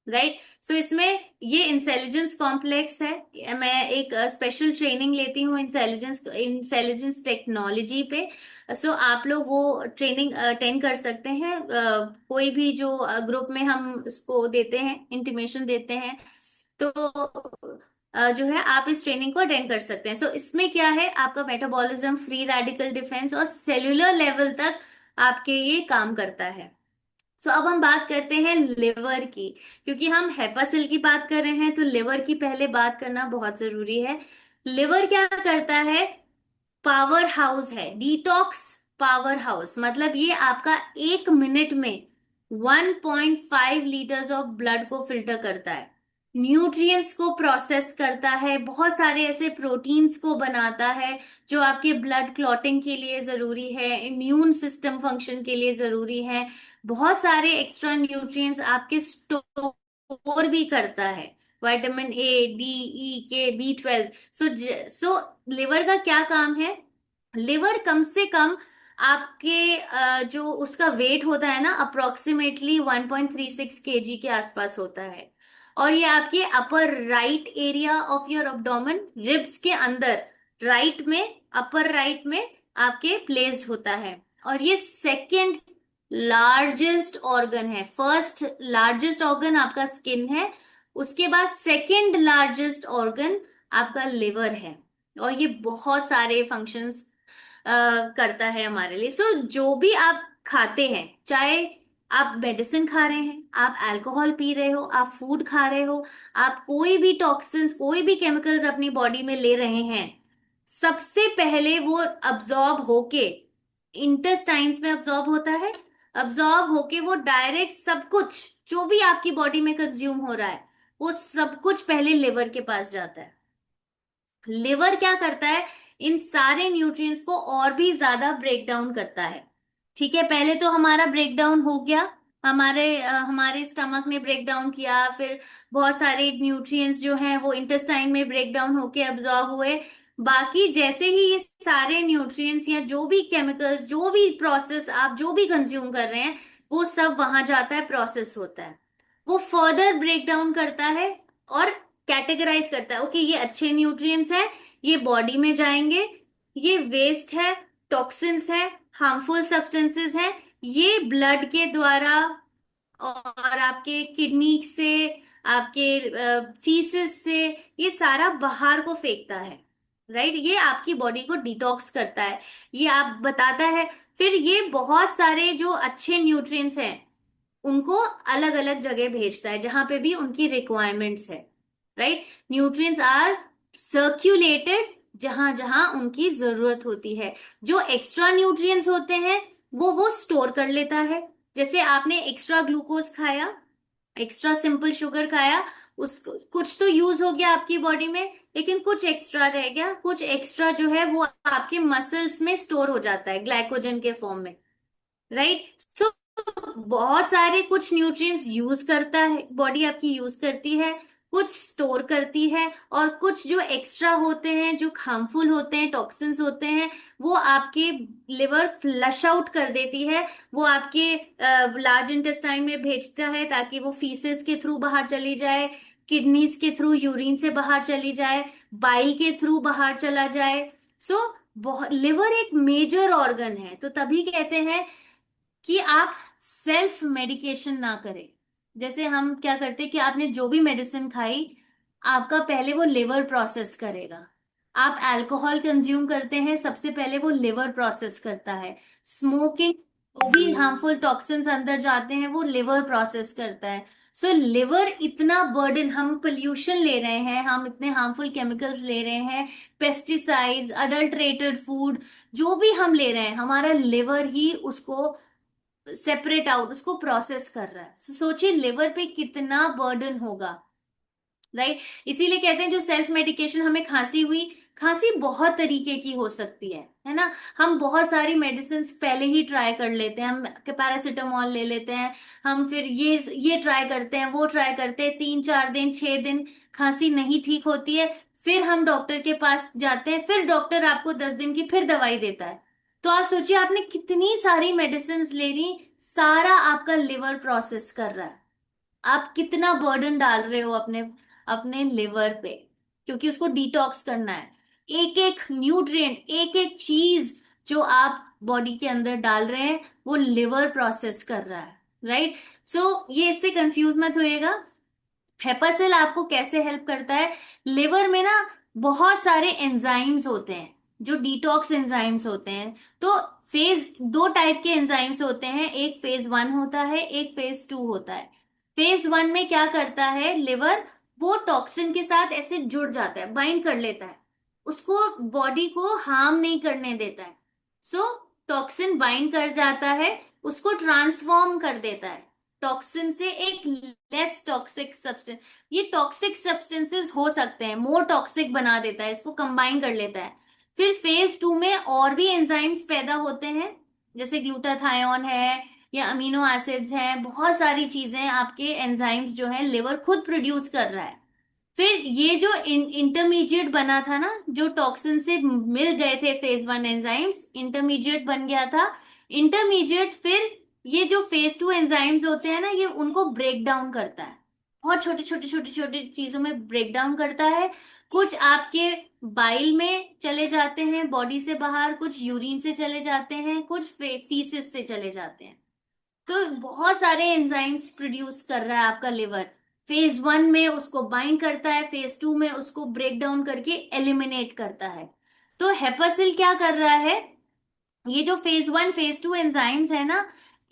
Speaker 1: राइट। सो इसमें ये इंटेलिजेंस कॉम्प्लेक्स है। मैं एक स्पेशल ट्रेनिंग लेती हूँ इंटेलिजेंस इंटेलिजेंस टेक्नोलॉजी पे। सो आप लोग वो ट्रेनिंग अटेंड कर सकते हैं। कोई भी जो ग्रुप में हम उसको देते हैं, इंटीमेशन देते हैं, तो जो है आप इस ट्रेनिंग को अटेंड कर सकते हैं। सो इसमें क्या है, आपका मेटाबॉलिज्म, फ्री रेडिकल डिफेंस और सेल्यूलर लेवल तक आपके ये काम करता है। सो अब हम बात करते हैं लिवर की। क्योंकि हम हेपासिल की बात कर रहे हैं तो लिवर की पहले बात करना बहुत जरूरी है। लिवर क्या करता है? पावर हाउस है, डिटॉक्स पावर हाउस। मतलब ये आपका 1 मिनट में 1.5 लीटर्स ऑफ ब्लड को फिल्टर करता है, न्यूट्रिएंट्स को प्रोसेस करता है, बहुत सारे ऐसे प्रोटीन्स को बनाता है जो आपके ब्लड क्लॉटिंग के लिए जरूरी है, इम्यून सिस्टम फंक्शन के लिए जरूरी है। बहुत सारे एक्स्ट्रा न्यूट्रिएंट्स आपके स्टोर भी करता है, विटामिन ए, डी, ई, के, B12। सो लिवर का क्या काम है? लिवर कम से कम आपके जो उसका वेट होता है ना, अप्रोक्सीमेटली 1.36 kg के आसपास होता है। और ये आपके upper right area of your abdomen, ribs के अंदर, राइट में, अपर राइट में आपके प्लेस्ड होता है। और ये सेकंड लार्जेस्ट ऑर्गन है। फर्स्ट लार्जेस्ट ऑर्गन आपका स्किन है, उसके बाद सेकंड लार्जेस्ट ऑर्गन आपका लिवर है। और ये बहुत सारे फंक्शंस करता है हमारे लिए। सो जो भी आप खाते हैं, चाहे आप मेडिसिन खा रहे हैं, आप अल्कोहल पी रहे हो, आप फूड खा रहे हो, आप कोई भी टॉक्सिन्स, कोई भी केमिकल्स अपनी बॉडी में ले रहे हैं, सबसे पहले वो अब्जॉर्ब होके इंटेस्टाइन्स में अब्जॉर्ब होता है। अब्जॉर्ब होके वो डायरेक्ट सब कुछ जो भी आपकी बॉडी में कंज्यूम हो रहा है, वो सब कुछ पहले लिवर के पास जाता है। लिवर क्या करता है? इन सारे न्यूट्रिएंट्स को और भी ज्यादा ब्रेक डाउन करता है। ठीक है, पहले तो हमारा ब्रेक डाउन हो गया, हमारे स्टमक ने ब्रेक डाउन किया, फिर बहुत सारे न्यूट्रिएंट्स जो हैं वो इंटेस्टाइन में ब्रेक डाउन होके अब्जॉर्ब हुए। बाकी जैसे ही ये सारे न्यूट्रिएंट्स या जो भी केमिकल्स, जो भी प्रोसेस आप जो भी कंज्यूम कर रहे हैं, वो सब वहां जाता है, प्रोसेस होता है। वो फर्दर ब्रेक डाउन करता है और कैटेगराइज करता है, ओके ये अच्छे न्यूट्रिएंट्स हैं, ये बॉडी में जाएंगे, ये वेस्ट है, टॉक्सिन्स है, हार्मफुल सब्सटेंसेस हैं, ये ब्लड के द्वारा और आपके किडनी से, आपके फीसेस से, ये सारा बाहर को फेंकता है। राइट, ये आपकी बॉडी को डिटॉक्स करता है, ये आप बताता है। फिर ये बहुत सारे जो अच्छे न्यूट्रिएंट्स हैं उनको अलग अलग जगह भेजता है जहां पे भी उनकी रिक्वायरमेंट्स है। राइट, न्यूट्रिएंट्स आर सर्क्यूलेटेड जहां जहां उनकी जरूरत होती है। जो एक्स्ट्रा न्यूट्रिएंट्स होते हैं वो स्टोर कर लेता है। जैसे आपने एक्स्ट्रा ग्लूकोज खाया, एक्स्ट्रा सिंपल शुगर खाया, उसको कुछ तो यूज हो गया आपकी बॉडी में, लेकिन कुछ एक्स्ट्रा रह गया, कुछ एक्स्ट्रा जो है वो आपके मसल्स में स्टोर हो जाता है ग्लाइकोजन के फॉर्म में। राइट। सो बहुत सारे कुछ न्यूट्रिएंट्स यूज करता है, बॉडी आपकी यूज करती है, कुछ स्टोर करती है, और कुछ जो एक्स्ट्रा होते हैं, जो हार्मफुल होते हैं, टॉक्सिन्स होते हैं, वो आपके लिवर फ्लश आउट कर देती है। वो आपके लार्ज इंटेस्टाइन में भेजता है ताकि वो फीसेस के थ्रू बाहर चली जाए, किडनीज के थ्रू यूरिन से बाहर चली जाए, बाइल के थ्रू बाहर चला जाए। सो बहुत लिवर एक मेजर ऑर्गन है, तो तभी कहते हैं कि आप सेल्फ मेडिकेशन ना करें। जैसे हम क्या करते हैं कि आपने जो भी मेडिसिन खाई, आपका पहले वो लिवर प्रोसेस करेगा। आप अल्कोहल कंज्यूम करते हैं, सबसे पहले वो लिवर प्रोसेस करता है। स्मोकिंग, जो भी हार्मफुल टॉक्सिन्स अंदर जाते हैं वो लिवर प्रोसेस करता है। सो लिवर इतना बर्डन, हम पोल्यूशन ले रहे हैं, हम इतने हार्मफुल केमिकल्स ले रहे हैं, पेस्टिसाइड्स, अडल्ट्रेटेड फूड, जो भी हम ले रहे हैं, हमारा लिवर ही उसको सेपरेट आउट, उसको प्रोसेस कर रहा है। सोचिए लिवर पे कितना बर्डन होगा। राइट, इसीलिए कहते हैं जो सेल्फ मेडिकेशन, हमें खांसी हुई, खांसी बहुत तरीके की हो सकती है ना। हम बहुत सारी मेडिसिन पहले ही ट्राई कर लेते हैं, हम पैरासिटामोल ले लेते हैं, हम फिर ये ट्राई करते हैं, वो ट्राई करते हैं, 3 4 दिन, 6 दिन खांसी नहीं ठीक होती है, फिर हम डॉक्टर के पास जाते हैं, फिर डॉक्टर आपको 10 दिन की फिर दवाई देता है। तो आप सोचिए आपने कितनी सारी मेडिसिन ले ली, सारा आपका लिवर प्रोसेस कर रहा है। आप कितना बर्डन डाल रहे हो अपने अपने लिवर पे, क्योंकि उसको डिटॉक्स करना है। एक एक न्यूट्रिएंट, एक एक चीज जो आप बॉडी के अंदर डाल रहे हैं वो लिवर प्रोसेस कर रहा है, राइट। सो ये इससे कंफ्यूज मत होइएगा। हेपासेल आपको कैसे हेल्प करता है? लिवर में ना बहुत सारे एंजाइम्स होते हैं जो डिटॉक्स एंजाइम्स होते हैं। तो फेज दो टाइप के एंजाइम्स होते हैं, एक फेज 1 होता है, एक फेज 2 होता है। फेज 1 में क्या करता है लिवर, वो टॉक्सिन के साथ ऐसे जुड़ जाता है, बाइंड कर लेता है, उसको बॉडी को हार्म नहीं करने देता है। सो टॉक्सिन बाइंड कर जाता है, उसको ट्रांसफॉर्म कर देता है टॉक्सिन से एक लेस टॉक्सिक सब्सटेंस। ये टॉक्सिक सब्सटेंसेस हो सकते हैं, मोर टॉक्सिक बना देता है, इसको कंबाइन कर लेता है। फिर फेज 2 में और भी एंजाइम्स पैदा होते हैं, जैसे ग्लूटाथायोन है या अमीनो एसिड्स हैं, बहुत सारी चीजें आपके एंजाइम्स जो है लिवर खुद प्रोड्यूस कर रहा है। फिर ये जो इंटरमीडिएट बना था ना, जो टॉक्सिन से मिल गए थे फेज 1 एंजाइम्स, इंटरमीडिएट बन गया था। इंटरमीडिएट फिर ये जो फेज 2 एंजाइम्स होते हैं ना, ये उनको ब्रेक डाउन करता है, बहुत छोटी छोटी छोटी छोटी चीजों में ब्रेक डाउन करता है। कुछ आपके बाइल में चले जाते हैं बॉडी से बाहर, कुछ यूरिन से चले जाते हैं, कुछ फीसिस से चले जाते हैं। तो बहुत सारे एंजाइम्स प्रोड्यूस कर रहा है आपका लिवर। फेज 1 में उसको बाइंड करता है, फेज 2 में उसको ब्रेक डाउन करके एलिमिनेट करता है। तो हेपासिल क्या कर रहा है, ये जो फेज 1 फेज 2 एंजाइम्स है ना,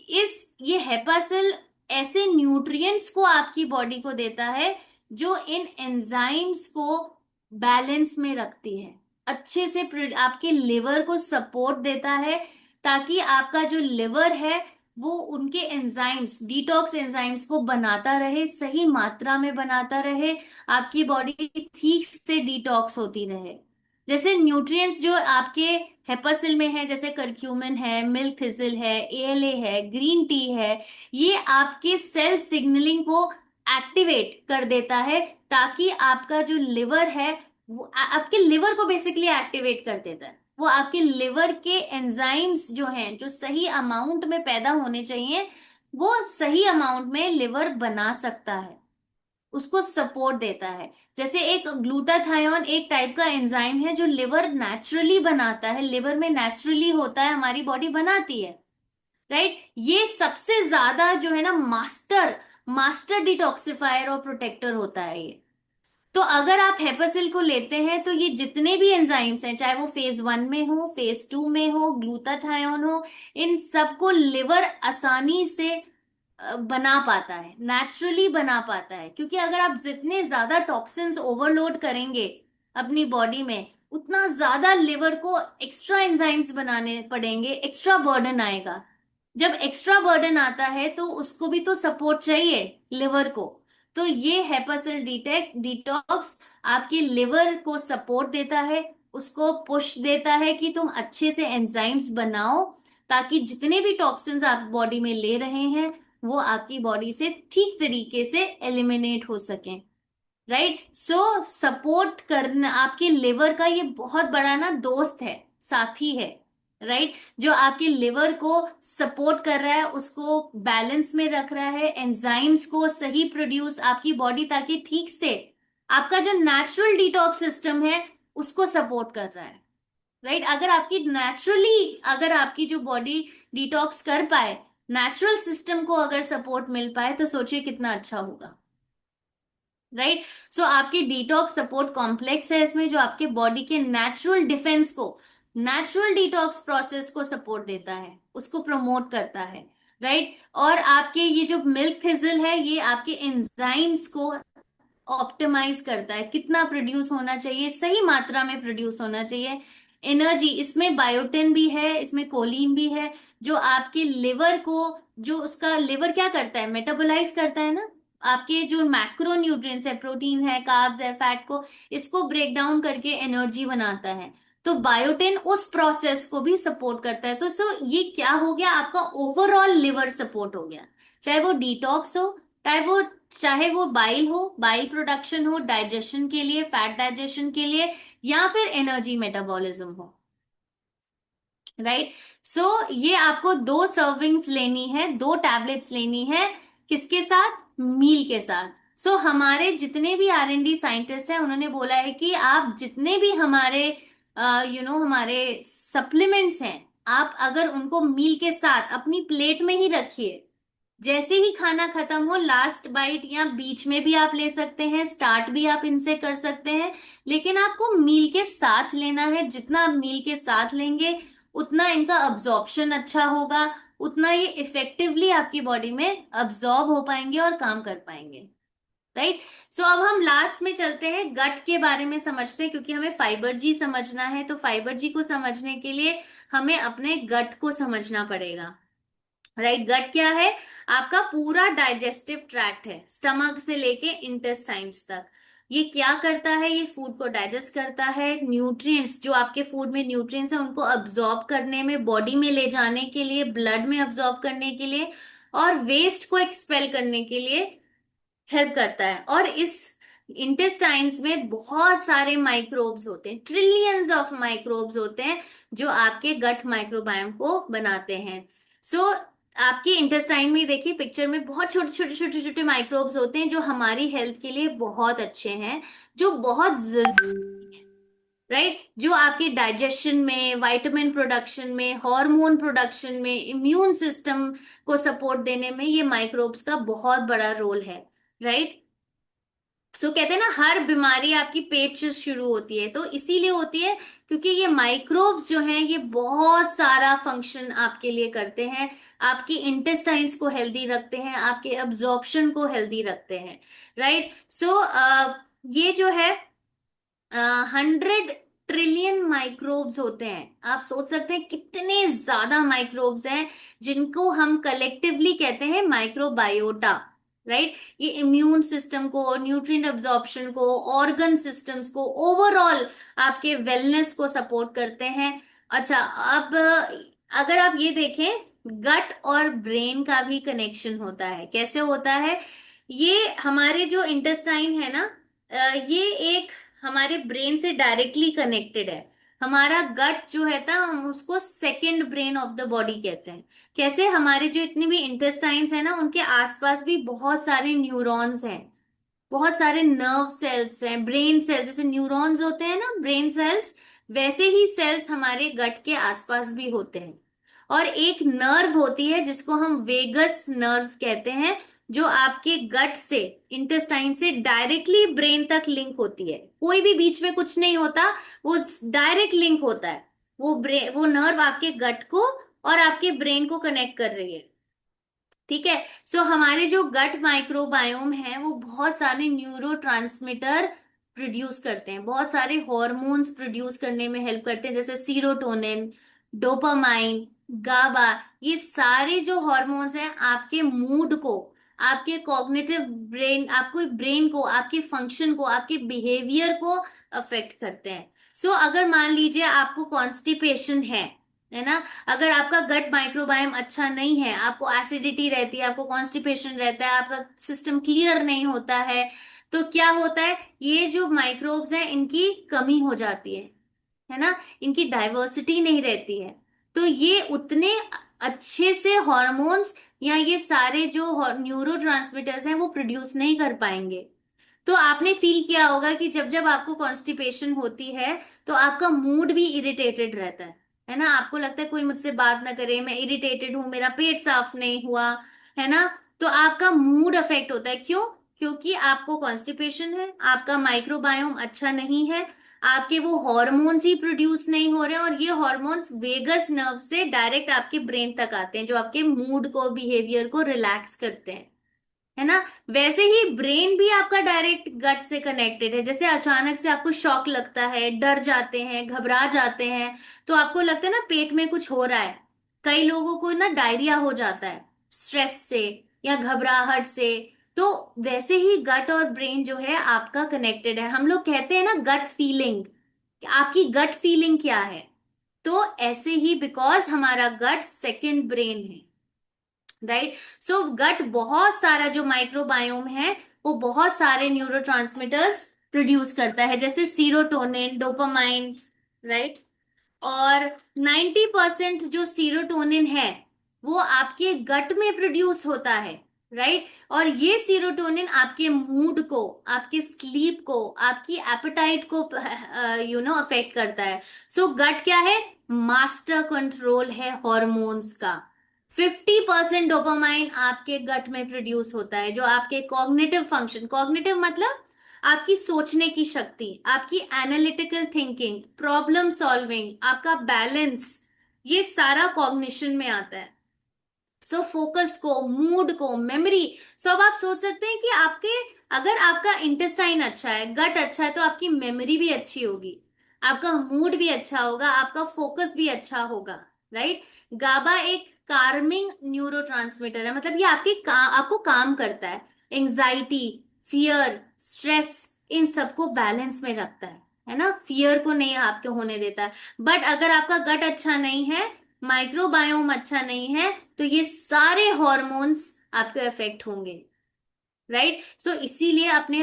Speaker 1: इस ये हेपासिल ऐसे न्यूट्रिएंट्स को आपकी बॉडी को देता है जो इन एंजाइम्स को बैलेंस में रखती है, अच्छे से आपके लिवर को सपोर्ट देता है, ताकि आपका जो लिवर है वो उनके एंजाइम्स, डिटॉक्स एंजाइम्स को बनाता रहे, सही मात्रा में बनाता रहे, आपकी बॉडी ठीक से डिटॉक्स होती रहे। जैसे न्यूट्रिएंट्स जो आपके हेपासिल में है, जैसे करक्यूमिन है, मिल्क थिसिल है, एएलए है, ग्रीन टी है, ये आपके सेल सिग्नलिंग को एक्टिवेट कर देता है, ताकि आपका जो लिवर है वो आपके लिवर को बेसिकली एक्टिवेट कर देता है। वो आपके लिवर के एंजाइम्स जो हैं, जो सही अमाउंट में पैदा होने चाहिए, वो सही अमाउंट में लिवर बना सकता है, उसको सपोर्ट देता है। जैसे एक ग्लूटाथायोन एक टाइप का एंजाइम है जो लिवर नेचुरली बनाता है, लिवर में नेचुरली होता है, हमारी बॉडी बनाती है, राइट। ये सबसे ज्यादा जो है ना मास्टर मास्टर डिटॉक्सिफायर और प्रोटेक्टर होता है ये। तो अगर आप हेपासिल को लेते हैं तो ये जितने भी एंजाइम्स हैं, चाहे वो फेज 1 में हो, फेज 2 में हो, ग्लूटाथायोन हो, इन सबको लिवर आसानी से बना पाता है, नेचुरली बना पाता है। क्योंकि अगर आप जितने ज्यादा टॉक्सिन्स ओवरलोड करेंगे अपनी बॉडी में, उतना ज्यादा लिवर को एक्स्ट्रा एंजाइम्स बनाने पड़ेंगे, एक्स्ट्रा बर्डन आएगा। जब एक्स्ट्रा बर्डन आता है तो उसको भी तो सपोर्ट चाहिए लिवर को। तो ये हेपासिल डिटॉक्स आपके लिवर को सपोर्ट देता है, उसको पुश देता है कि तुम अच्छे से एंजाइम्स बनाओ, ताकि जितने भी टॉक्सिन्स आप बॉडी में ले रहे हैं वो आपकी बॉडी से ठीक तरीके से एलिमिनेट हो सकें, राइट। सो सपोर्ट करना आपके लिवर का ये बहुत बड़ा ना दोस्त है, साथी है, राइट। जो आपके लिवर को सपोर्ट कर रहा है, उसको बैलेंस में रख रहा है, एंजाइम्स को सही प्रोड्यूस आपकी बॉडी, ताकि ठीक से आपका जो नेचुरल डिटॉक्स सिस्टम है उसको सपोर्ट कर रहा है, राइट। अगर आपकी नेचुरली, अगर आपकी जो बॉडी डिटॉक्स कर पाए, नेचुरल सिस्टम को अगर सपोर्ट मिल पाए, तो सोचिए कितना अच्छा होगा, राइट। सो आपकी डिटॉक्स सपोर्ट कॉम्प्लेक्स है इसमें, जो आपके बॉडी के नेचुरल डिफेंस को, नेचुरल डिटॉक्स प्रोसेस को सपोर्ट देता है, उसको प्रमोट करता है, राइट। और आपके ये जो मिल्क थिजिल है, ये आपके एंजाइम्स को ऑप्टिमाइज करता है, कितना प्रोड्यूस होना चाहिए, सही मात्रा में प्रोड्यूस होना चाहिए। एनर्जी इसमें बायोटिन भी है, इसमें कोलिन भी है, जो आपके लिवर को, जो उसका लिवर क्या करता है, मेटाबोलाइज करता है ना, आपके जो मैक्रो न्यूट्रिएंट्स है, प्रोटीन है, कार्ब्स है, फैट को, इसको ब्रेक डाउन करके एनर्जी बनाता है। तो बायोटिन उस प्रोसेस को भी सपोर्ट करता है। तो ये क्या हो गया, आपका ओवरऑल लिवर सपोर्ट हो गया, चाहे वो डिटॉक्स हो, चाहे वो बाइल हो, बाइल प्रोडक्शन हो डाइजेशन के लिए, फैट डाइजेशन के लिए, या फिर एनर्जी मेटाबॉलिज्म हो, राइट। सो ये आपको 2 सर्विंग्स लेनी है, 2 टैबलेट्स लेनी है, किसके साथ, मील के साथ। सो हमारे जितने भी R&D साइंटिस्ट हैं उन्होंने बोला है कि आप जितने भी हमारे हमारे सप्लीमेंट्स हैं, आप अगर उनको मील के साथ अपनी प्लेट में ही रखिए। जैसे ही खाना खत्म हो, लास्ट बाइट या बीच में भी आप ले सकते हैं, स्टार्ट भी आप इनसे कर सकते हैं, लेकिन आपको मील के साथ लेना है। जितना आप मील के साथ लेंगे उतना इनका अब्जॉर्प्शन अच्छा होगा, उतना ये इफेक्टिवली आपकी बॉडी में अब्जॉर्ब हो पाएंगे और काम कर पाएंगे। राइट। सो अब हम लास्ट में चलते हैं, गट के बारे में समझते हैं, क्योंकि हमें फाइबर जी समझना है। तो फाइबर जी को समझने के लिए हमें अपने गट को समझना पड़ेगा। राइट। गट क्या है? आपका पूरा डाइजेस्टिव ट्रैक्ट है, स्टमक से लेके इंटेस्टाइन्स तक। ये क्या करता है? ये फूड को डाइजेस्ट करता है, न्यूट्रिएंट्स जो आपके फूड में न्यूट्रिएंट्स है उनको अब्सॉर्ब करने में, बॉडी में ले जाने के लिए, ब्लड में अब्सॉर्ब करने के लिए, और वेस्ट को एक्सपेल करने के लिए हेल्प करता है। और इस इंटेस्टाइन्स में बहुत सारे माइक्रोब्स होते हैं, ट्रिलियंस ऑफ माइक्रोब्स होते हैं जो आपके गट माइक्रोबायोम को बनाते हैं। सो आपके इंटेस्टाइन में देखिए पिक्चर में बहुत छोटे छोटे छोटे छोटे माइक्रोब्स होते हैं जो हमारी हेल्थ के लिए बहुत अच्छे हैं, जो बहुत जरूरी है। राइट। जो आपके डाइजेशन में, विटामिन प्रोडक्शन में, हार्मोन प्रोडक्शन में, इम्यून सिस्टम को सपोर्ट देने में ये माइक्रोब्स का बहुत बड़ा रोल है। राइट। सो कहते हैं ना, हर बीमारी आपकी पेट से शुरू होती है, तो इसीलिए होती है क्योंकि ये माइक्रोब्स जो हैं ये बहुत सारा फंक्शन आपके लिए करते हैं। आपकी इंटेस्टाइन्स को हेल्दी रखते हैं, आपके अब्जॉर्प्शन को हेल्दी रखते हैं। राइट। सो ये जो है 100 ट्रिलियन माइक्रोब्स होते हैं। आप सोच सकते हैं कितने ज्यादा माइक्रोब्स हैं, जिनको हम कलेक्टिवली कहते हैं माइक्रोबायोटा। राइट। ये इम्यून सिस्टम को, न्यूट्रिएंट अब्जॉर्प्शन को, ऑर्गन सिस्टम्स को, ओवरऑल आपके वेलनेस को सपोर्ट करते हैं। अच्छा, अब अगर आप ये देखें, गट और ब्रेन का भी कनेक्शन होता है। कैसे होता है? ये हमारे जो इंटेस्टाइन है ना, ये एक हमारे ब्रेन से डायरेक्टली कनेक्टेड है। हमारा गट जो है था, हम उसको second brain of the body कहते हैं। कैसे? हमारे जो इतने भी इंटेस्टाइन्स है ना, उनके आसपास भी बहुत सारे न्यूरॉन्स हैं, बहुत सारे नर्व सेल्स हैं, ब्रेन सेल्स, जैसे न्यूरॉन्स होते हैं ना ब्रेन सेल्स, वैसे ही सेल्स हमारे गट के आसपास भी होते हैं। और एक नर्व होती है जिसको हम वेगस नर्व कहते हैं, जो आपके गट से, इंटेस्टाइन से डायरेक्टली ब्रेन तक लिंक होती है। कोई भी बीच में कुछ नहीं होता, वो डायरेक्ट लिंक होता है। वो नर्व आपके गट को और आपके ब्रेन को कनेक्ट कर रही है। ठीक है। सो हमारे जो गट माइक्रोबायोम है वो बहुत सारे न्यूरो प्रोड्यूस करते हैं, बहुत सारे हॉर्मोन्स प्रोड्यूस करने में हेल्प करते हैं, जैसे सीरोटोनिन, डोपामाइन, गाबा। ये सारे जो हॉर्मोन्स हैं आपके मूड को, आपके कॉग्निटिव ब्रेन, आपको ब्रेन को, आपके फंक्शन को, आपके बिहेवियर को अफेक्ट करते हैं। सो अगर मान लीजिए आपको कॉन्स्टिपेशन है ना, अगर आपका गट माइक्रोबायोम अच्छा नहीं है, आपको एसिडिटी रहती है, आपको कॉन्स्टिपेशन रहता है, आपका सिस्टम क्लियर नहीं होता है, तो क्या होता है? ये जो माइक्रोब्स हैं इनकी कमी हो जाती है ना, इनकी डाइवर्सिटी नहीं रहती है। तो ये उतने अच्छे से हॉर्मोन्स या ये सारे जो न्यूरो हैं वो प्रोड्यूस नहीं कर पाएंगे। तो आपने फील किया होगा कि जब जब आपको कॉन्स्टिपेशन होती है तो आपका मूड भी इरिटेटेड रहता है ना, आपको लगता है कोई मुझसे बात ना करे, मैं इरिटेटेड हूं, मेरा पेट साफ नहीं हुआ, है ना। तो आपका मूड अफेक्ट होता है। क्यों? क्योंकि आपको कॉन्स्टिपेशन है, आपका माइक्रोबायोम अच्छा नहीं है, आपके वो हॉर्मोन्स ही प्रोड्यूस नहीं हो रहे हैं, और ये हॉर्मोन्स वेगस नर्व से डायरेक्ट आपके ब्रेन तक आते हैं, जो आपके मूड को, बिहेवियर को रिलैक्स करते हैं, है ना। वैसे ही ब्रेन भी आपका डायरेक्ट गट से कनेक्टेड है। जैसे अचानक से आपको शॉक लगता है, डर जाते हैं, घबरा जाते हैं, तो आपको लगता है ना पेट में कुछ हो रहा है। कई लोगों को ना डायरिया हो जाता है स्ट्रेस से या घबराहट से। तो वैसे ही गट और ब्रेन जो है आपका कनेक्टेड है। हम लोग कहते हैं ना गट फीलिंग, आपकी गट फीलिंग क्या है? तो ऐसे ही बिकॉज हमारा गट सेकंड ब्रेन है। राइट। सो गट बहुत सारा जो माइक्रोबायोम है वो बहुत सारे न्यूरोट्रांसमीटर्स प्रोड्यूस करता है, जैसे सीरोटोनिन, डोपामाइन। राइट। और 90% जो सीरोटोनिन है वो आपके गट में प्रोड्यूस होता है। राइट। और ये सीरोटोनिन आपके मूड को, आपके स्लीप को, आपकी एपेटाइट को अफेक्ट करता है। सो गट क्या है? मास्टर कंट्रोल है हॉर्मोन्स का। 50% डोपामाइन आपके गट में प्रोड्यूस होता है, जो आपके कॉग्निटिव फंक्शन, कॉग्निटिव मतलब आपकी सोचने की शक्ति, आपकी एनालिटिकल थिंकिंग, प्रॉब्लम सॉल्विंग, आपका बैलेंस, ये सारा कॉग्निशन में आता है। सो फोकस को, मूड को, मेमोरी। सो अब आप सोच सकते हैं कि आपके, अगर आपका इंटेस्टाइन अच्छा है, गट अच्छा है, तो आपकी मेमोरी भी अच्छी होगी, आपका मूड भी अच्छा होगा, आपका फोकस भी अच्छा होगा। राइट। गाबा एक कार्मिंग न्यूरोट्रांसमीटर है, मतलब ये आपको काम करता है, एंजाइटी, फियर, स्ट्रेस, इन सबको बैलेंस में रखता है ना, फियर को नहीं आपके होने देता है। बट अगर आपका गट अच्छा नहीं है, माइक्रोबायोम अच्छा नहीं है, तो ये सारे हॉर्मोन्स आपको इफेक्ट होंगे। राइट। सो इसीलिए अपने,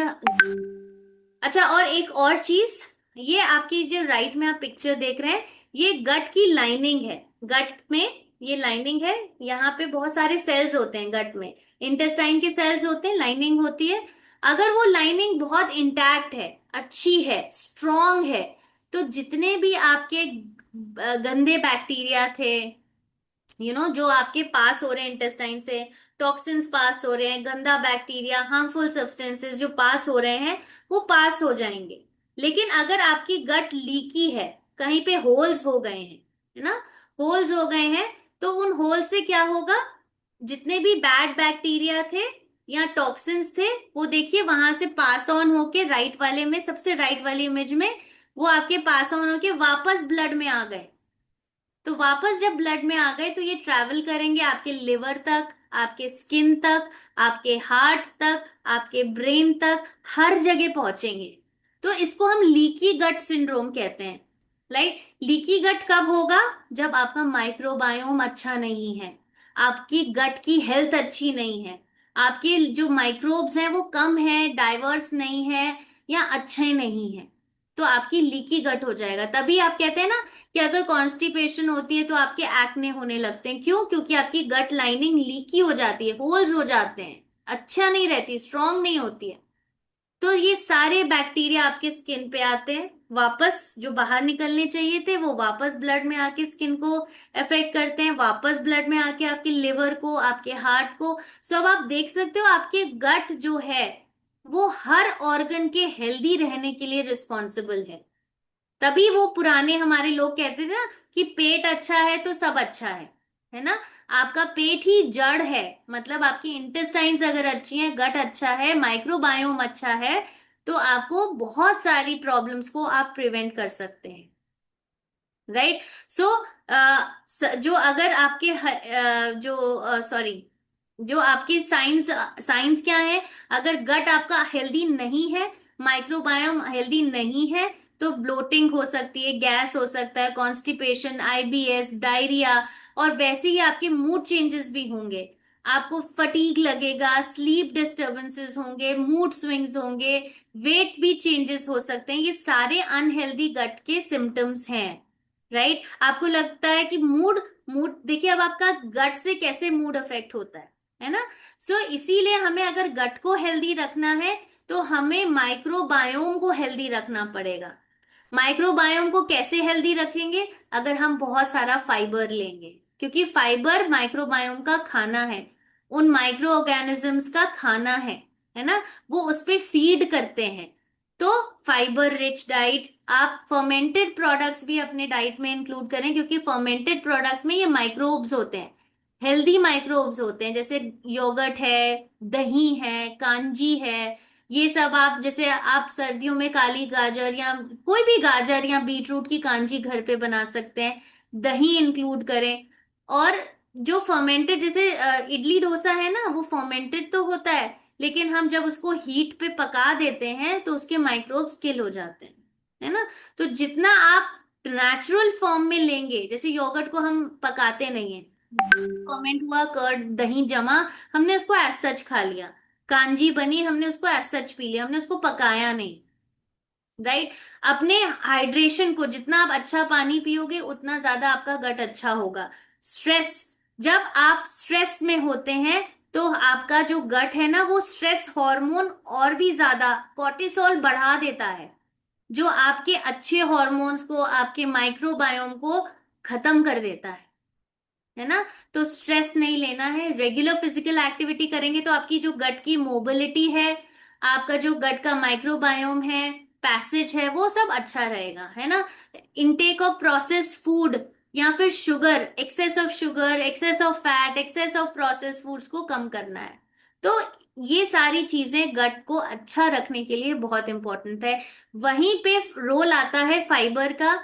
Speaker 1: अच्छा और एक और चीज, ये आपकी जो राइट में आप पिक्चर देख रहे हैं, ये गट की लाइनिंग है। गट में ये लाइनिंग है, यहाँ पे बहुत सारे सेल्स होते हैं गट में, इंटेस्टाइन के सेल्स होते हैं, लाइनिंग होती है। अगर वो लाइनिंग बहुत इंटैक्ट है, अच्छी है, स्ट्रांग है, तो जितने भी आपके गंदे बैक्टीरिया थे, जो आपके पास हो रहे हैं इंटेस्टाइन से, टॉक्सिन्स पास हो रहे हैं, गंदा बैक्टीरिया, हार्मफुल सब्सटेंसेस जो पास हो रहे हैं, वो पास हो जाएंगे। लेकिन अगर आपकी गट लीकी है, कहीं पे होल्स हो गए हैं, है ना, होल्स हो गए हैं, तो उन होल से क्या होगा? जितने भी बैड बैक्टीरिया थे या टॉक्सिन्स थे, वो देखिए वहां से पास ऑन होके राइट वाले में, सबसे राइट वाली इमेज में, वो आपके पास ऑन होके वापस ब्लड में आ गए। तो वापस जब ब्लड में आ गए, तो ये ट्रैवल करेंगे आपके लिवर तक, आपके स्किन तक, आपके हार्ट तक, आपके ब्रेन तक, हर जगह पहुंचेंगे। तो इसको हम लीकी गट सिंड्रोम कहते हैं। लाइक लीकी गट कब होगा? जब आपका माइक्रोबायोम अच्छा नहीं है, आपकी गट की हेल्थ अच्छी नहीं है, आपके जो माइक्रोब्स हैं वो कम है, डाइवर्स नहीं है, या अच्छे नहीं है, तो आपकी लीकी गट हो जाएगा। तभी आप कहते हैं ना कि अगर कॉन्स्टिपेशन होती है तो आपके एक्ने होने लगते हैं। क्यों? क्योंकि आपकी गट लाइनिंग लीकी हो जाती है, होल्स हो जाते हैं, अच्छा नहीं रहती, स्ट्रांग नहीं होती है। तो ये सारे बैक्टीरिया आपके स्किन पे आते हैं, वापस जो बाहर निकलने चाहिए थे वो वापस ब्लड में आके स्किन को अफेक्ट करते हैं, वापस ब्लड में आके आपके लिवर को, आपके हार्ट को। सो अब आप देख सकते हो आपके गट जो है वो हर ऑर्गन के हेल्दी रहने के लिए रिस्पॉन्सिबल है। तभी वो पुराने हमारे लोग कहते थे ना कि पेट अच्छा है तो सब अच्छा है ना। आपका पेट ही जड़ है, मतलब आपकी इंटेस्टाइन्स अगर अच्छी हैं, गट अच्छा है, माइक्रोबायोम अच्छा है, तो आपको बहुत सारी प्रॉब्लम्स को आप प्रिवेंट कर सकते हैं। राइट। सो जो अगर आपके जो सॉरी जो आपकी साइंस साइंस क्या है, अगर गट आपका हेल्दी नहीं है, माइक्रोबायोम हेल्दी नहीं है, तो ब्लोटिंग हो सकती है, गैस हो सकता है, कॉन्स्टिपेशन, आईबीएस, डायरिया, और वैसे ही आपके मूड चेंजेस भी होंगे। आपको फटीग लगेगा, स्लीप डिस्टरबेंसेस होंगे, मूड स्विंग्स होंगे, वेट भी चेंजेस हो सकते हैं। ये सारे अनहेल्दी गट के सिम्टम्स हैं। राइट। आपको लगता है कि मूड मूड देखिए, अब आपका गट से कैसे मूड अफेक्ट होता है ना। सो इसीलिए हमें अगर गट को हेल्दी रखना है, तो हमें माइक्रोबायोम को हेल्दी रखना पड़ेगा। माइक्रोबायोम को कैसे हेल्दी रखेंगे? अगर हम बहुत सारा फाइबर लेंगे, क्योंकि फाइबर माइक्रोबायोम का खाना है, उन माइक्रो ऑर्गेनिजम्स का खाना है ना, वो उस पे फीड करते हैं। तो फाइबर रिच डाइट, आप फर्मेंटेड प्रोडक्ट्स भी अपने डाइट में इंक्लूड करें, क्योंकि फर्मेंटेड प्रोडक्ट्स में ये माइक्रोब्स होते हैं, हेल्दी माइक्रोब्स होते हैं, जैसे योगर्ट है, दही है, कांजी है। ये सब आप, जैसे आप सर्दियों में काली गाजर या कोई भी गाजर या बीटरूट की कांजी घर पे बना सकते हैं, दही इंक्लूड करें। और जो फर्मेंटेड, जैसे इडली डोसा है ना, वो फर्मेंटेड तो होता है, लेकिन हम जब उसको हीट पे पका देते हैं तो उसके माइक्रोब्स किल हो जाते हैं, है ना। तो जितना आप नेचुरल फॉर्म में लेंगे, जैसे योगर्ट को हम पकाते नहीं है, फर्मेंट हुआ कर्ड, दही जमा, हमने उसको एज सच खा लिया, कांजी बनी, हमने उसको एज सच पी लिया, हमने उसको पकाया नहीं। राइट। अपने हाइड्रेशन को, जितना आप अच्छा पानी पियोगे उतना ज्यादा आपका गट अच्छा होगा। स्ट्रेस, जब आप स्ट्रेस में होते हैं तो आपका जो गट है ना वो स्ट्रेस हार्मोन और भी ज्यादा कॉर्टिसोल बढ़ा देता है, जो आपके अच्छे हॉर्मोन्स को, आपके माइक्रोबायोम को खत्म कर देता है ना। तो स्ट्रेस नहीं लेना है, रेगुलर फिजिकल एक्टिविटी करेंगे तो आपकी जो गट की मोबिलिटी है, आपका जो गट का माइक्रोबायोम है, पैसेज है, वो सब अच्छा रहेगा, है ना। इनटेक ऑफ प्रोसेस फूड या फिर sugar, excess of fat, excess of process foods को कम करना है। तो ये सारी चीजें गट को अच्छा रखने के लिए बहुत इंपॉर्टेंट है। वहीं पे रोल आता है फाइबर का।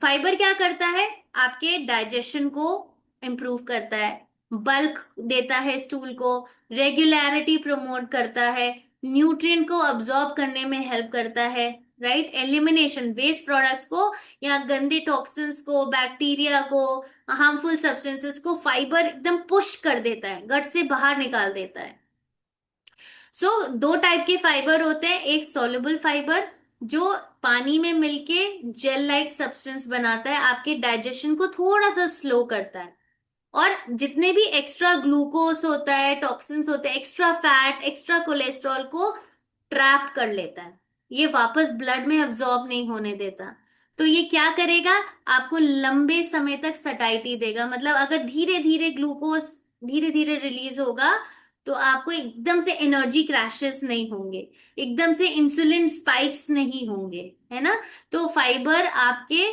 Speaker 1: फाइबर क्या करता है, आपके डाइजेशन को इम्प्रूव करता है, बल्क देता है स्टूल को, रेगुलरिटी प्रमोट करता है, न्यूट्रिएंट को अब्सॉर्ब करने में हेल्प करता है, राइट, एलिमिनेशन वेस्ट प्रोडक्ट्स को या गंदे टॉक्सिन्स को, बैक्टीरिया को, हार्मफुल सब्सटेंसेस को फाइबर एकदम पुश कर देता है, गट से बाहर निकाल देता है। दो टाइप के फाइबर होते हैं, एक सॉल्युबल फाइबर जो पानी में मिलके जेल लाइक सब्सटेंस बनाता है, आपके डाइजेशन को थोड़ा सा स्लो करता है, और जितने भी एक्स्ट्रा ग्लूकोज होता है, टॉक्सिन्स होते हैं, एक्स्ट्रा फैट, एक्स्ट्रा कोलेस्ट्रॉल को ट्रैप कर लेता है, ये वापस ब्लड में अब्सॉर्ब नहीं होने देता। तो ये क्या करेगा, आपको लंबे समय तक सटाइटी देगा, मतलब अगर धीरे धीरे ग्लूकोज धीरे धीरे रिलीज होगा तो आपको एकदम से एनर्जी क्रैशेस नहीं होंगे, एकदम से इंसुलिन स्पाइक्स नहीं होंगे, है ना। तो फाइबर आपके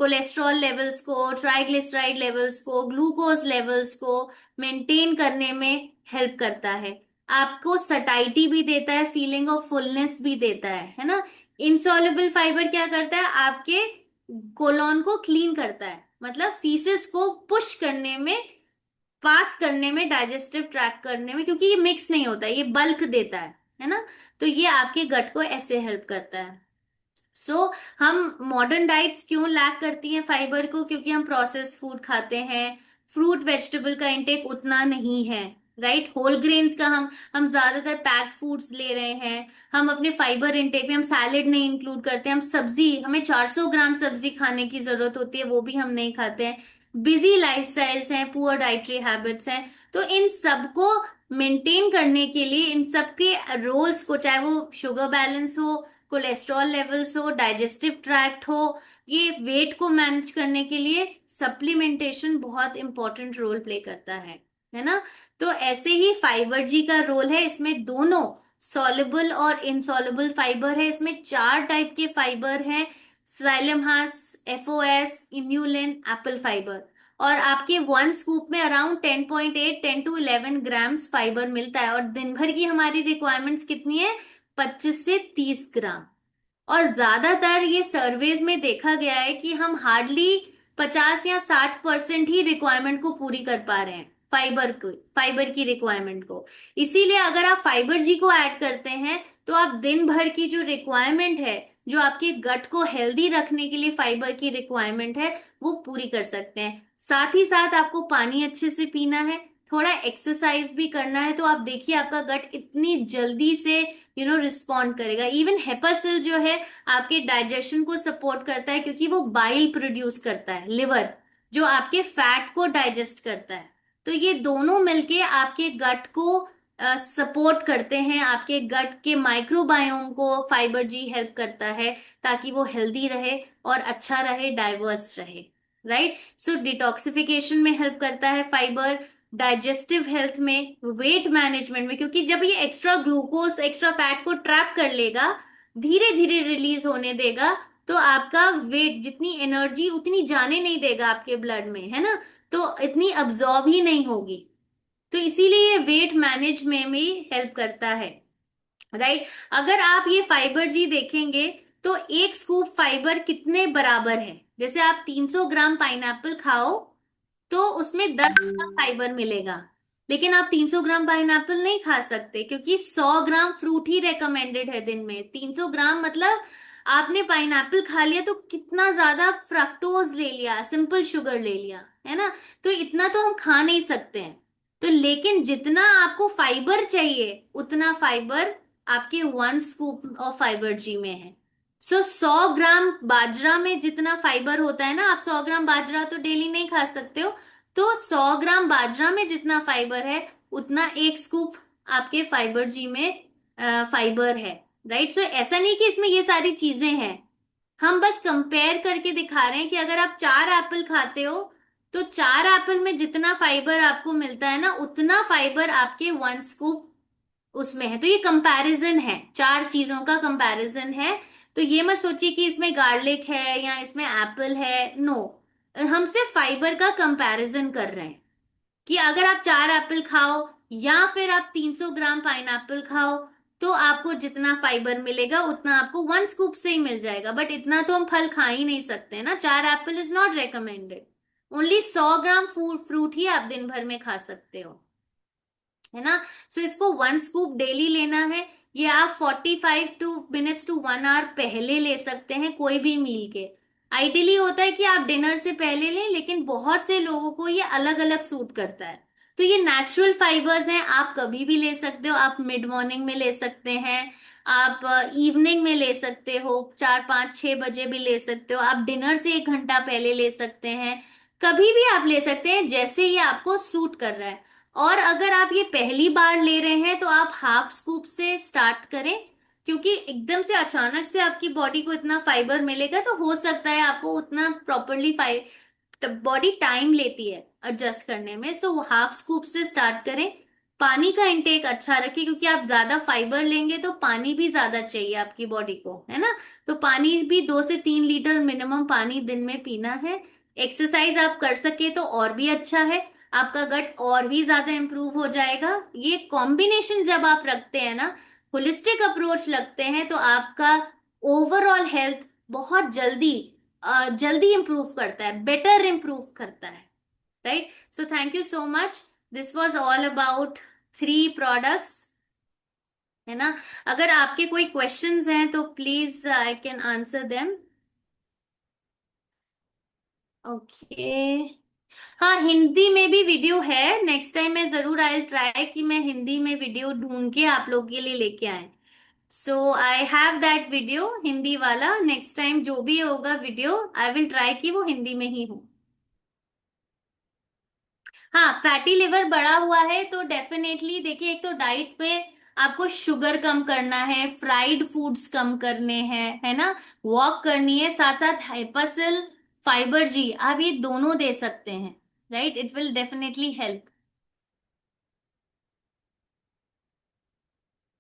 Speaker 1: कोलेस्ट्रॉल लेवल्स को, ट्राइग्लिसराइड लेवल्स को, ग्लूकोज लेवल्स को मेंटेन करने में हेल्प करता है, आपको सटाइटी भी देता है, फीलिंग ऑफ फुलनेस भी देता है ना। इनसॉल्युबल फाइबर क्या करता है, आपके कोलोन को क्लीन करता है, मतलब फीसेस को पुश करने में, पास करने में, डाइजेस्टिव ट्रैक करने में, क्योंकि ये मिक्स नहीं होता है, ये बल्क देता है ना। तो ये आपके गट को ऐसे हेल्प करता है। हम मॉडर्न डाइट्स क्यों लैक करती हैं फाइबर को, क्योंकि हम प्रोसेस फूड खाते हैं, फ्रूट वेजिटेबल का इंटेक उतना नहीं है, राइट, होल ग्रेन्स का हम ज्यादातर पैक्ड फूड्स ले रहे हैं, हम अपने फाइबर इंटेक में हम सैलेड नहीं इंक्लूड करते, हम सब्जी, हमें 400 ग्राम सब्जी खाने की जरूरत होती है, वो भी हम नहीं खाते हैं, बिजी लाइफस्टाइल्स हैं, पुअर डाइटरी हैबिट्स हैं। तो इन सबको मेंटेन करने के लिए, इन सब के रोल्स को, चाहे वो शुगर बैलेंस हो, कोलेस्ट्रॉल लेवल्स हो, डाइजेस्टिव ट्रैक्ट हो, ये वेट को मैनेज करने के लिए सप्लीमेंटेशन बहुत इंपॉर्टेंट रोल प्ले करता है ना। तो ऐसे ही फाइबर जी का रोल है, इसमें दोनों सॉल्युबल और इनसॉल्युबल फाइबर है, इसमें 4 टाइप के फाइबर हैं, जाइलम हास, एफओएस, इम्यूलिन, एप्पल फाइबर। और आपके वन स्कूप में अराउंड 10.8 10 to 11 ग्राम्स फाइबर मिलता है, और दिन भर की हमारी रिक्वायरमेंट्स कितनी है, 25 से 30 ग्राम। और ज्यादातर ये सर्वेज में देखा गया है कि हम हार्डली 50 या 60% ही रिक्वायरमेंट को पूरी कर पा रहे हैं, फाइबर की रिक्वायरमेंट को। इसीलिए अगर आप फाइबर जी को ऐड करते हैं तो आप दिन भर की जो रिक्वायरमेंट है, जो आपके गट को हेल्दी रखने के लिए फाइबर की रिक्वायरमेंट है, वो पूरी कर सकते हैं। साथ ही साथ आपको पानी अच्छे से पीना है, थोड़ा एक्सरसाइज भी करना है, तो आप देखिए आपका गट इतनी जल्दी से रिस्पॉन्ड करेगा। इवन हेपासिल जो है आपके डाइजेशन को सपोर्ट करता है, क्योंकि वो बाइल प्रोड्यूस करता है, लिवर जो आपके फैट को डाइजेस्ट करता है। तो ये दोनों मिलके आपके गट को सपोर्ट करते हैं, आपके गट के माइक्रोबायोम को फाइबर जी हेल्प करता है, ताकि वो हेल्दी रहे और अच्छा रहे, डाइवर्स रहे, राइट। डिटॉक्सिफिकेशन में हेल्प करता है फाइबर, डाइजेस्टिव हेल्थ में, वेट मैनेजमेंट में, क्योंकि जब ये एक्स्ट्रा ग्लूकोज, एक्स्ट्रा फैट को ट्रैप कर लेगा, धीरे धीरे रिलीज होने देगा, तो आपका वेट, जितनी एनर्जी उतनी जाने नहीं देगा आपके ब्लड में, है ना, तो इतनी अब्जॉर्ब ही नहीं होगी। तो इसीलिए ये वेट मैनेज में भी हेल्प करता है, राइट। अगर आप ये फाइबर जी देखेंगे तो एक स्कूप फाइबर कितने बराबर है, जैसे आप 300 ग्राम पाइनएप्पल खाओ तो उसमें 10 ग्राम फाइबर मिलेगा, लेकिन आप 300 ग्राम पाइनएप्पल नहीं खा सकते, क्योंकि 100 ग्राम फ्रूट ही रेकमेंडेड है दिन में। 300 ग्राम मतलब आपने पाइनएप्पल खा लिया तो कितना ज्यादा फ्रक्टोज ले लिया, सिंपल शुगर ले लिया, है ना। तो इतना तो हम खा नहीं सकते हैं। तो लेकिन जितना आपको फाइबर चाहिए उतना फाइबर आपके 1 स्कूप ऑफ फाइबर जी में है। 100 ग्राम बाजरा में जितना फाइबर होता है ना, आप 100 ग्राम बाजरा तो डेली नहीं खा सकते हो, तो 100 ग्राम बाजरा में जितना फाइबर है उतना एक स्कूप आपके फाइबर जी में फाइबर है। राइट, सो ऐसा नहीं कि इसमें ये सारी चीजें हैं, हम बस कंपेयर करके दिखा रहे हैं कि अगर आप 4 एप्पल खाते हो तो 4 एप्पल में जितना फाइबर आपको मिलता है ना उतना फाइबर आपके 1 स्कूप उसमें है। तो ये कंपैरिजन है, 4 चीजों का कंपैरिजन है। तो ये मत सोचिए कि इसमें गार्लिक है या इसमें एप्पल है, नो, हम सिर्फ फाइबर का कंपैरिजन कर रहे हैं कि अगर आप 4 एप्पल खाओ या फिर आप 300 ग्राम पाइनएप्पल खाओ तो आपको जितना फाइबर मिलेगा उतना आपको 1 स्कूप से ही मिल जाएगा। बट इतना तो हम फल खा ही नहीं सकते ना, 4 apple is not recommended. Only 100 gram fruit ही आप दिन भर में खा सकते हो, है ना। सो इसको 1 स्कूप डेली लेना है। ये आप 45 मिनट्स टू 1 आवर पहले ले सकते हैं कोई भी मील के। आइडियली होता है कि आप डिनर से पहले लें, लेकिन बहुत से लोगों को ये अलग अलग सूट करता है। तो ये नेचुरल फाइबर्स हैं, आप कभी भी ले सकते हो। आप मिड मॉर्निंग में ले सकते हैं, आप इवनिंग में ले सकते हो, 4 5 6 बजे भी ले सकते हो, आप डिनर से 1 घंटा पहले ले सकते हैं, कभी भी आप ले सकते हैं जैसे ये आपको सूट कर रहा है। और अगर आप ये पहली बार ले रहे हैं तो आप हाफ स्कूप से स्टार्ट करें, क्योंकि एकदम से अचानक से आपकी बॉडी को इतना फाइबर मिलेगा तो हो सकता है आपको उतना प्रॉपरली बॉडी टाइम लेती है एडजस्ट करने में। सो हाफ स्कूप से स्टार्ट करें। पानी का इंटेक अच्छा रखें, क्योंकि आप ज्यादा फाइबर लेंगे तो पानी भी ज्यादा चाहिए आपकी बॉडी को, है ना। तो पानी भी 2 से 3 लीटर मिनिमम पानी दिन में पीना है। एक्सरसाइज आप कर सके तो और भी अच्छा है, आपका गट और भी ज्यादा इंप्रूव हो जाएगा। ये कॉम्बिनेशन जब आप रखते हैं ना, होलिस्टिक अप्रोच लगते हैं, तो आपका ओवरऑल हेल्थ बहुत जल्दी जल्दी इंप्रूव करता है, बेटर इंप्रूव करता है। Right, so thank you so much. This was all about 3 products, है ना। अगर आपके कोई क्वेश्चंस हैं तो please I can answer them. Okay, हाँ, हिंदी में भी वीडियो है। नेक्स्ट टाइम मैं जरूर आई ट्राई कि मैं हिंदी में वीडियो ढूंढ के आप लोग के लिए लेके आए। So I have that video Hindi वाला। नेक्स्ट टाइम जो भी होगा वीडियो आई विल ट्राई कि वो हिंदी में ही हो। हाँ, फैटी लिवर बढ़ा हुआ है तो डेफिनेटली देखिए, एक तो डाइट में आपको शुगर कम करना है, फ्राइड फूड्स कम करने हैं, है ना, वॉक करनी है, साथ साथ हाइपसल फाइबर जी आप ये दोनों दे सकते हैं। Right, it will definitely help.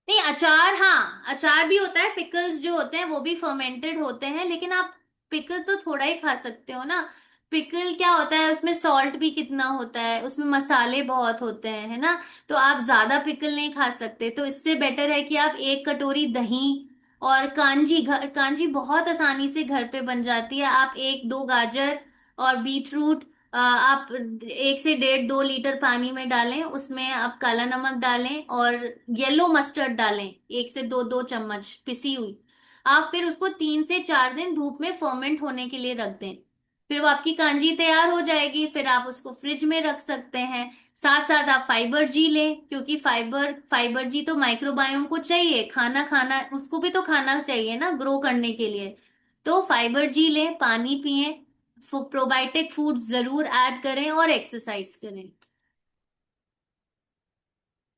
Speaker 1: नहीं, अचार, हाँ, अचार भी होता है, पिकल्स जो होते हैं वो भी फर्मेंटेड होते हैं, लेकिन आप पिकल तो थोड़ा ही खा सकते हो ना। पिकल क्या होता है, उसमें सॉल्ट भी कितना होता है, उसमें मसाले बहुत होते हैं, है ना। तो आप ज्यादा पिकल नहीं खा सकते, तो इससे बेटर है कि आप 1 कटोरी दही और कांजी बहुत आसानी से घर पे बन जाती है। आप 1 2 गाजर और बीटरूट आप 1 से 1.5 2 लीटर पानी में डालें, उसमें आप काला नमक डालें और येलो मस्टर्ड डालें, 1 से 2 2 चम्मच पिसी हुई। आप फिर उसको 3 से 4 दिन धूप में फर्मेंट होने के लिए रख दें। फिर वो आपकी कांजी तैयार हो जाएगी, फिर आप उसको फ्रिज में रख सकते हैं। साथ साथ आप फाइबर जी लें, क्योंकि फाइबर फाइबर जी तो माइक्रोबायोम को चाहिए, खाना खाना उसको भी तो खाना चाहिए ना ग्रो करने के लिए। तो फाइबर जी लें, पानी पिएं, प्रोबायोटिक फूड जरूर ऐड करें और एक्सरसाइज करें।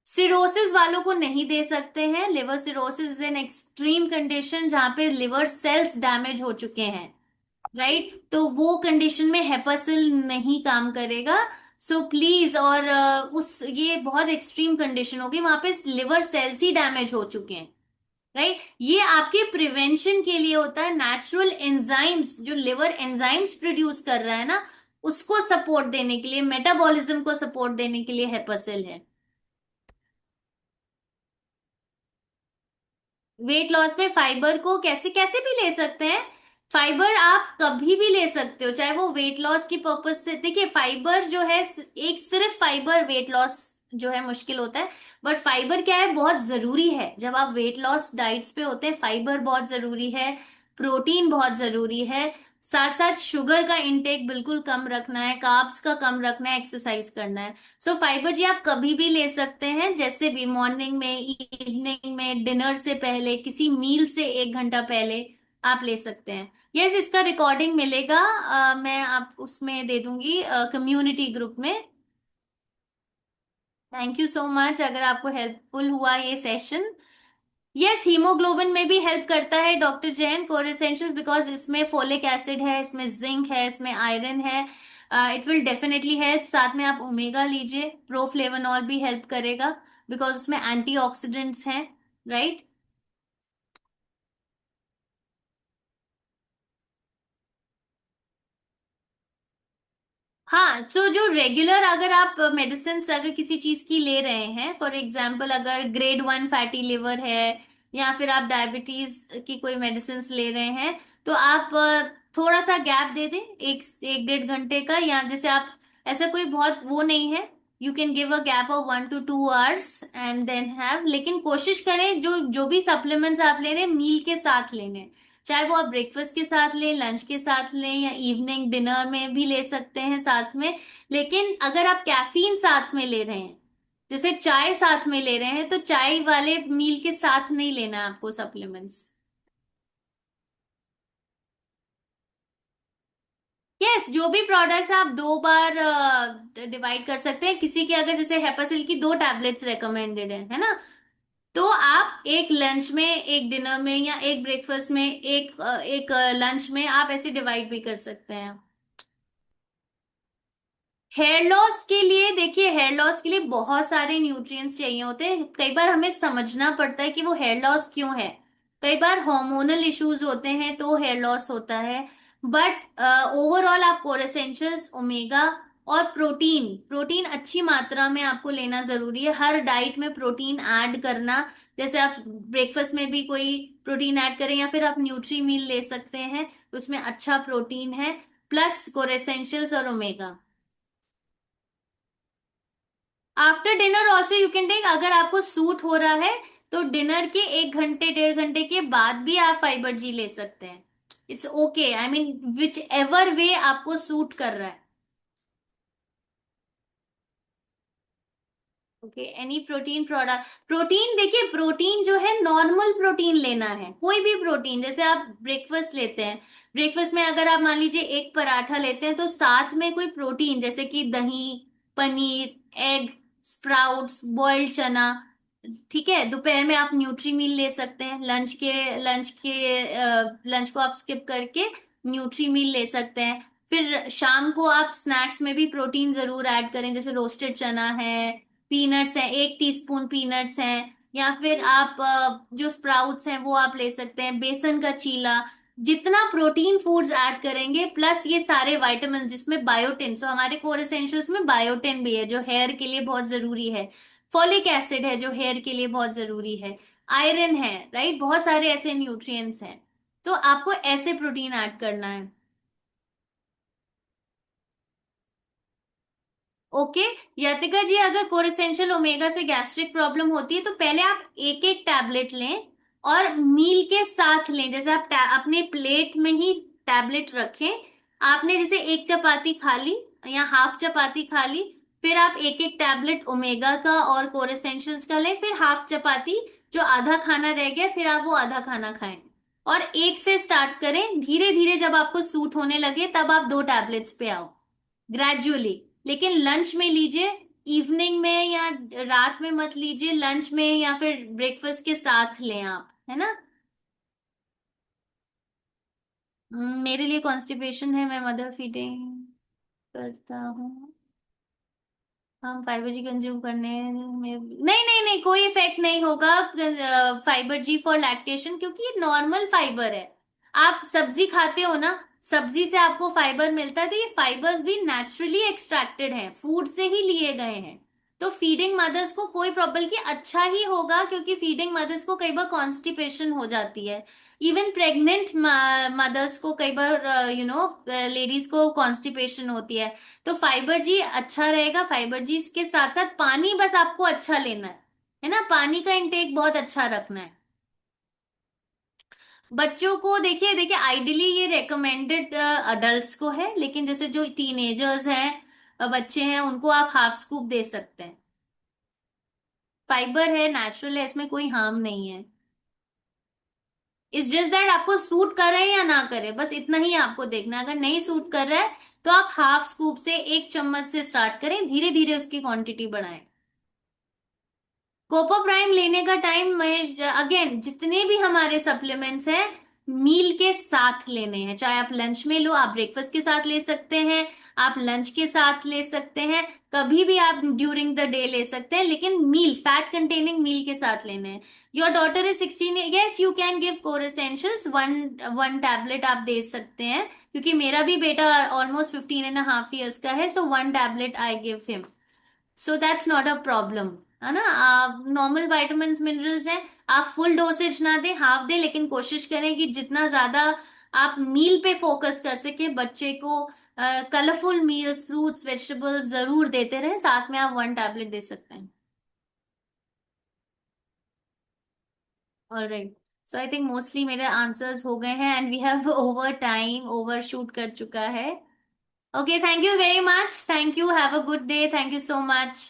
Speaker 1: सिरोसिस वालों को नहीं दे सकते हैं। Liver cirrhosis is an extreme condition जहां पे लिवर सेल्स डैमेज हो चुके हैं। राइट, तो वो कंडीशन में हेपासिल नहीं काम करेगा। सो प्लीज, और उस ये बहुत एक्सट्रीम कंडीशन होगी वहां पे लिवर सेल्स ही डैमेज हो चुके हैं। राइट, ये आपके प्रिवेंशन के लिए होता है। नेचुरल एंजाइम्स जो लिवर एंजाइम्स प्रोड्यूस कर रहा है ना, उसको सपोर्ट देने के लिए, मेटाबॉलिज्म को सपोर्ट देने के लिए हेपासिल है। वेट लॉस में फाइबर को कैसे कैसे भी ले सकते हैं। फाइबर आप कभी भी ले सकते हो, चाहे वो वेट लॉस की पर्पज से। देखिए, फाइबर जो है, एक सिर्फ फाइबर वेट लॉस जो है मुश्किल होता है। बट फाइबर क्या है, बहुत जरूरी है। जब आप वेट लॉस डाइट्स पे होते हैं, फाइबर बहुत जरूरी है, प्रोटीन बहुत जरूरी है। साथ साथ शुगर का इंटेक बिल्कुल कम रखना है, कार्ब्स का कम रखना है, एक्सरसाइज करना है। सो फाइबर जी आप कभी भी ले सकते हैं, जैसे भी मॉर्निंग में, इवनिंग में, डिनर से पहले, किसी मील से 1 घंटा पहले आप ले सकते हैं। यस, इसका रिकॉर्डिंग मिलेगा, मैं आप उसमें दे दूंगी कम्युनिटी ग्रुप में। थैंक यू सो मच, अगर आपको हेल्पफुल हुआ ये सेशन। यस, हीमोग्लोबिन में भी हेल्प करता है doctor Jain core essentials, because इसमें फोलिक एसिड है, इसमें जिंक है, इसमें आयरन है। It will definitely help. साथ में आप ओमेगा लीजिए, प्रोफ्लेवनॉल भी हेल्प करेगा, बिकॉज उसमें एंटीऑक्सीडेंट्स हैं, राइट। हाँ, सो जो रेगुलर अगर आप मेडिसिन अगर किसी चीज की ले रहे हैं, फॉर एग्जांपल अगर ग्रेड 1 फैटी लिवर है, या फिर आप डायबिटीज की कोई मेडिसिन ले रहे हैं, तो आप थोड़ा सा गैप दे दें, एक एक 1.5 घंटे का, या जैसे आप ऐसा कोई बहुत वो नहीं है, you can give a gap of 1 to 2 hours and then have. लेकिन कोशिश करें जो जो भी सप्लीमेंट्स आप ले रहे हैं मील के साथ लेने, चाहे वो आप ब्रेकफास्ट के साथ लें, लंच के साथ लें, या इवनिंग डिनर में भी ले सकते हैं साथ में। लेकिन अगर आप कैफीन साथ में ले रहे हैं, जैसे चाय साथ में ले रहे हैं, तो चाय वाले मील के साथ नहीं लेना है आपको सप्लीमेंट्स। यस, जो भी प्रोडक्ट्स आप 2 बार डिवाइड कर सकते हैं। किसी के अगर जैसे हेपासिल की 2 टैबलेट्स रेकमेंडेड है ना, तो आप एक लंच में, एक डिनर में, या एक ब्रेकफास्ट में, एक लंच में, आप ऐसे डिवाइड भी कर सकते हैं। हेयर लॉस के लिए देखिए, हेयर लॉस के लिए बहुत सारे न्यूट्रिएंट्स चाहिए होते हैं। कई बार हमें समझना पड़ता है कि वो हेयर लॉस क्यों है। कई बार हार्मोनल इश्यूज होते हैं तो हेयर लॉस होता है। बट ओवरऑल आपको एसेंशियल्स, ओमेगा और प्रोटीन, प्रोटीन अच्छी मात्रा में आपको लेना जरूरी है। हर डाइट में प्रोटीन ऐड करना, जैसे आप ब्रेकफास्ट में भी कोई प्रोटीन ऐड करें, या फिर आप न्यूट्री मील ले सकते हैं, उसमें अच्छा प्रोटीन है, प्लस कोर एसेंशियल्स और omega. After dinner also you can take, अगर आपको सूट हो रहा है तो डिनर के 1 घंटे 1.5 घंटे के बाद भी आप फाइबर जी ले सकते हैं। It's okay, I mean which ever वे आपको सूट कर रहा है। Okay, any protein product, protein देखिए, प्रोटीन जो है नॉर्मल प्रोटीन लेना है, कोई भी प्रोटीन। जैसे आप ब्रेकफास्ट लेते हैं, ब्रेकफास्ट में अगर आप मान लीजिए एक पराठा लेते हैं, तो साथ में कोई प्रोटीन जैसे कि दही, पनीर, एग, स्प्राउट्स, बॉइल्ड चना, ठीक है। दोपहर में आप न्यूट्री मील ले सकते हैं, लंच को आप स्किप करके न्यूट्री मील ले सकते हैं। फिर शाम को आप स्नैक्स में भी प्रोटीन जरूर ऐड करें, जैसे रोस्टेड चना है, पीनट्स हैं, 1 टीस्पून पीनट्स हैं, या फिर आप जो स्प्राउट्स हैं वो आप ले सकते हैं, बेसन का चीला। जितना प्रोटीन फूड्स ऐड करेंगे, प्लस ये सारे विटामिन जिसमें बायोटिन, सो हमारे कोर एसेंशियल्स में बायोटिन भी है जो हेयर के लिए बहुत जरूरी है, फॉलिक एसिड है जो हेयर के लिए बहुत जरूरी है, आयरन है, राइट, बहुत सारे ऐसे न्यूट्रिएंट्स हैं। तो आपको ऐसे प्रोटीन ऐड करना है। ओके, यातिका जी, अगर कोरेसेंशियल ओमेगा से गैस्ट्रिक प्रॉब्लम होती है तो पहले आप एक एक टैबलेट लें, और मील के साथ लें। जैसे आप अपने प्लेट में ही टैबलेट रखें, आपने जैसे एक चपाती खा ली या हाफ चपाती खा ली, फिर आप एक एक टैबलेट ओमेगा का और कोरेसेंशियल्स का लें, फिर हाफ चपाती, जो आधा खाना रह गया फिर आप वो आधा खाना खाएं। और एक से स्टार्ट करें, धीरे धीरे जब आपको सूट होने लगे तब आप 2 टैबलेट्स पे आओ, ग्रेजुअली। लेकिन लंच में लीजिए, इवनिंग में या रात में मत लीजिए, लंच में या फिर ब्रेकफास्ट के साथ लें आप, है ना। मेरे लिए कॉन्स्टिपेशन है, मैं मदर फीडिंग करता हूँ। हम फाइबर जी कंज्यूम करने में नहीं नहीं नहीं, कोई इफेक्ट नहीं होगा फाइबर जी फॉर लैक्टेशन, क्योंकि ये नॉर्मल फाइबर है। आप सब्जी खाते हो ना, सब्जी से आपको फाइबर मिलता है, तो ये फाइबर्स भी नेचुरली एक्सट्रैक्टेड हैं, फूड से ही लिए गए हैं। तो फीडिंग मदर्स को कोई प्रॉब्लम, की अच्छा ही होगा, क्योंकि फीडिंग मदर्स को कई बार कॉन्स्टिपेशन हो जाती है। इवन प्रेग्नेंट मदर्स को कई बार, लेडीज को कॉन्स्टिपेशन होती है। तो फाइबर जी अच्छा रहेगा। फाइबर जी के साथ साथ पानी बस आपको अच्छा लेना है ना, पानी का इंटेक बहुत अच्छा रखना है। बच्चों को देखिए देखिए, आइडियली ये रेकमेंडेड अडल्ट्स को है, लेकिन जैसे जो टीनेजर्स हैं, बच्चे हैं, उनको आप हाफ स्कूप दे सकते हैं। फाइबर है, नेचुरल है, इसमें कोई हार्म नहीं है। इट्स जस्ट दैट आपको सूट करे या ना करे, बस इतना ही आपको देखना है। अगर नहीं सूट कर रहा है तो आप हाफ स्कूप से 1 चम्मच से स्टार्ट करें, धीरे धीरे उसकी क्वांटिटी बढ़ाएं। कोकोप्राइम लेने का टाइम महेश, अगेन जितने भी हमारे सप्लीमेंट्स हैं मील के साथ लेने हैं। चाहे आप लंच में लो, आप ब्रेकफास्ट के साथ ले सकते हैं, आप लंच के साथ ले सकते हैं, कभी भी आप ड्यूरिंग द डे ले सकते हैं, लेकिन मील, फैट कंटेनिंग मील के साथ लेने हैं। Your daughter is 16, yes you can give core essentials, one one tablet आप दे सकते हैं, क्योंकि मेरा भी बेटा ऑलमोस्ट 15.5 years का है, so one tablet I give him, so that's not a problem. है ना, आप नॉर्मल विटामिन्स मिनरल्स हैं, आप फुल डोसेज ना दें, हाफ दें, लेकिन कोशिश करें कि जितना ज्यादा आप मील पे फोकस कर सके बच्चे को, कलरफुल मील्स, फ्रूट्स, वेजिटेबल्स जरूर देते रहे, साथ में आप वन टैबलेट दे सकते हैं। Alright, so I think mostly मेरे आंसर्स हो गए हैं and we have over time overshoot कर चुका है। Okay, thank you very much, thank you, have a good day, thank you so much.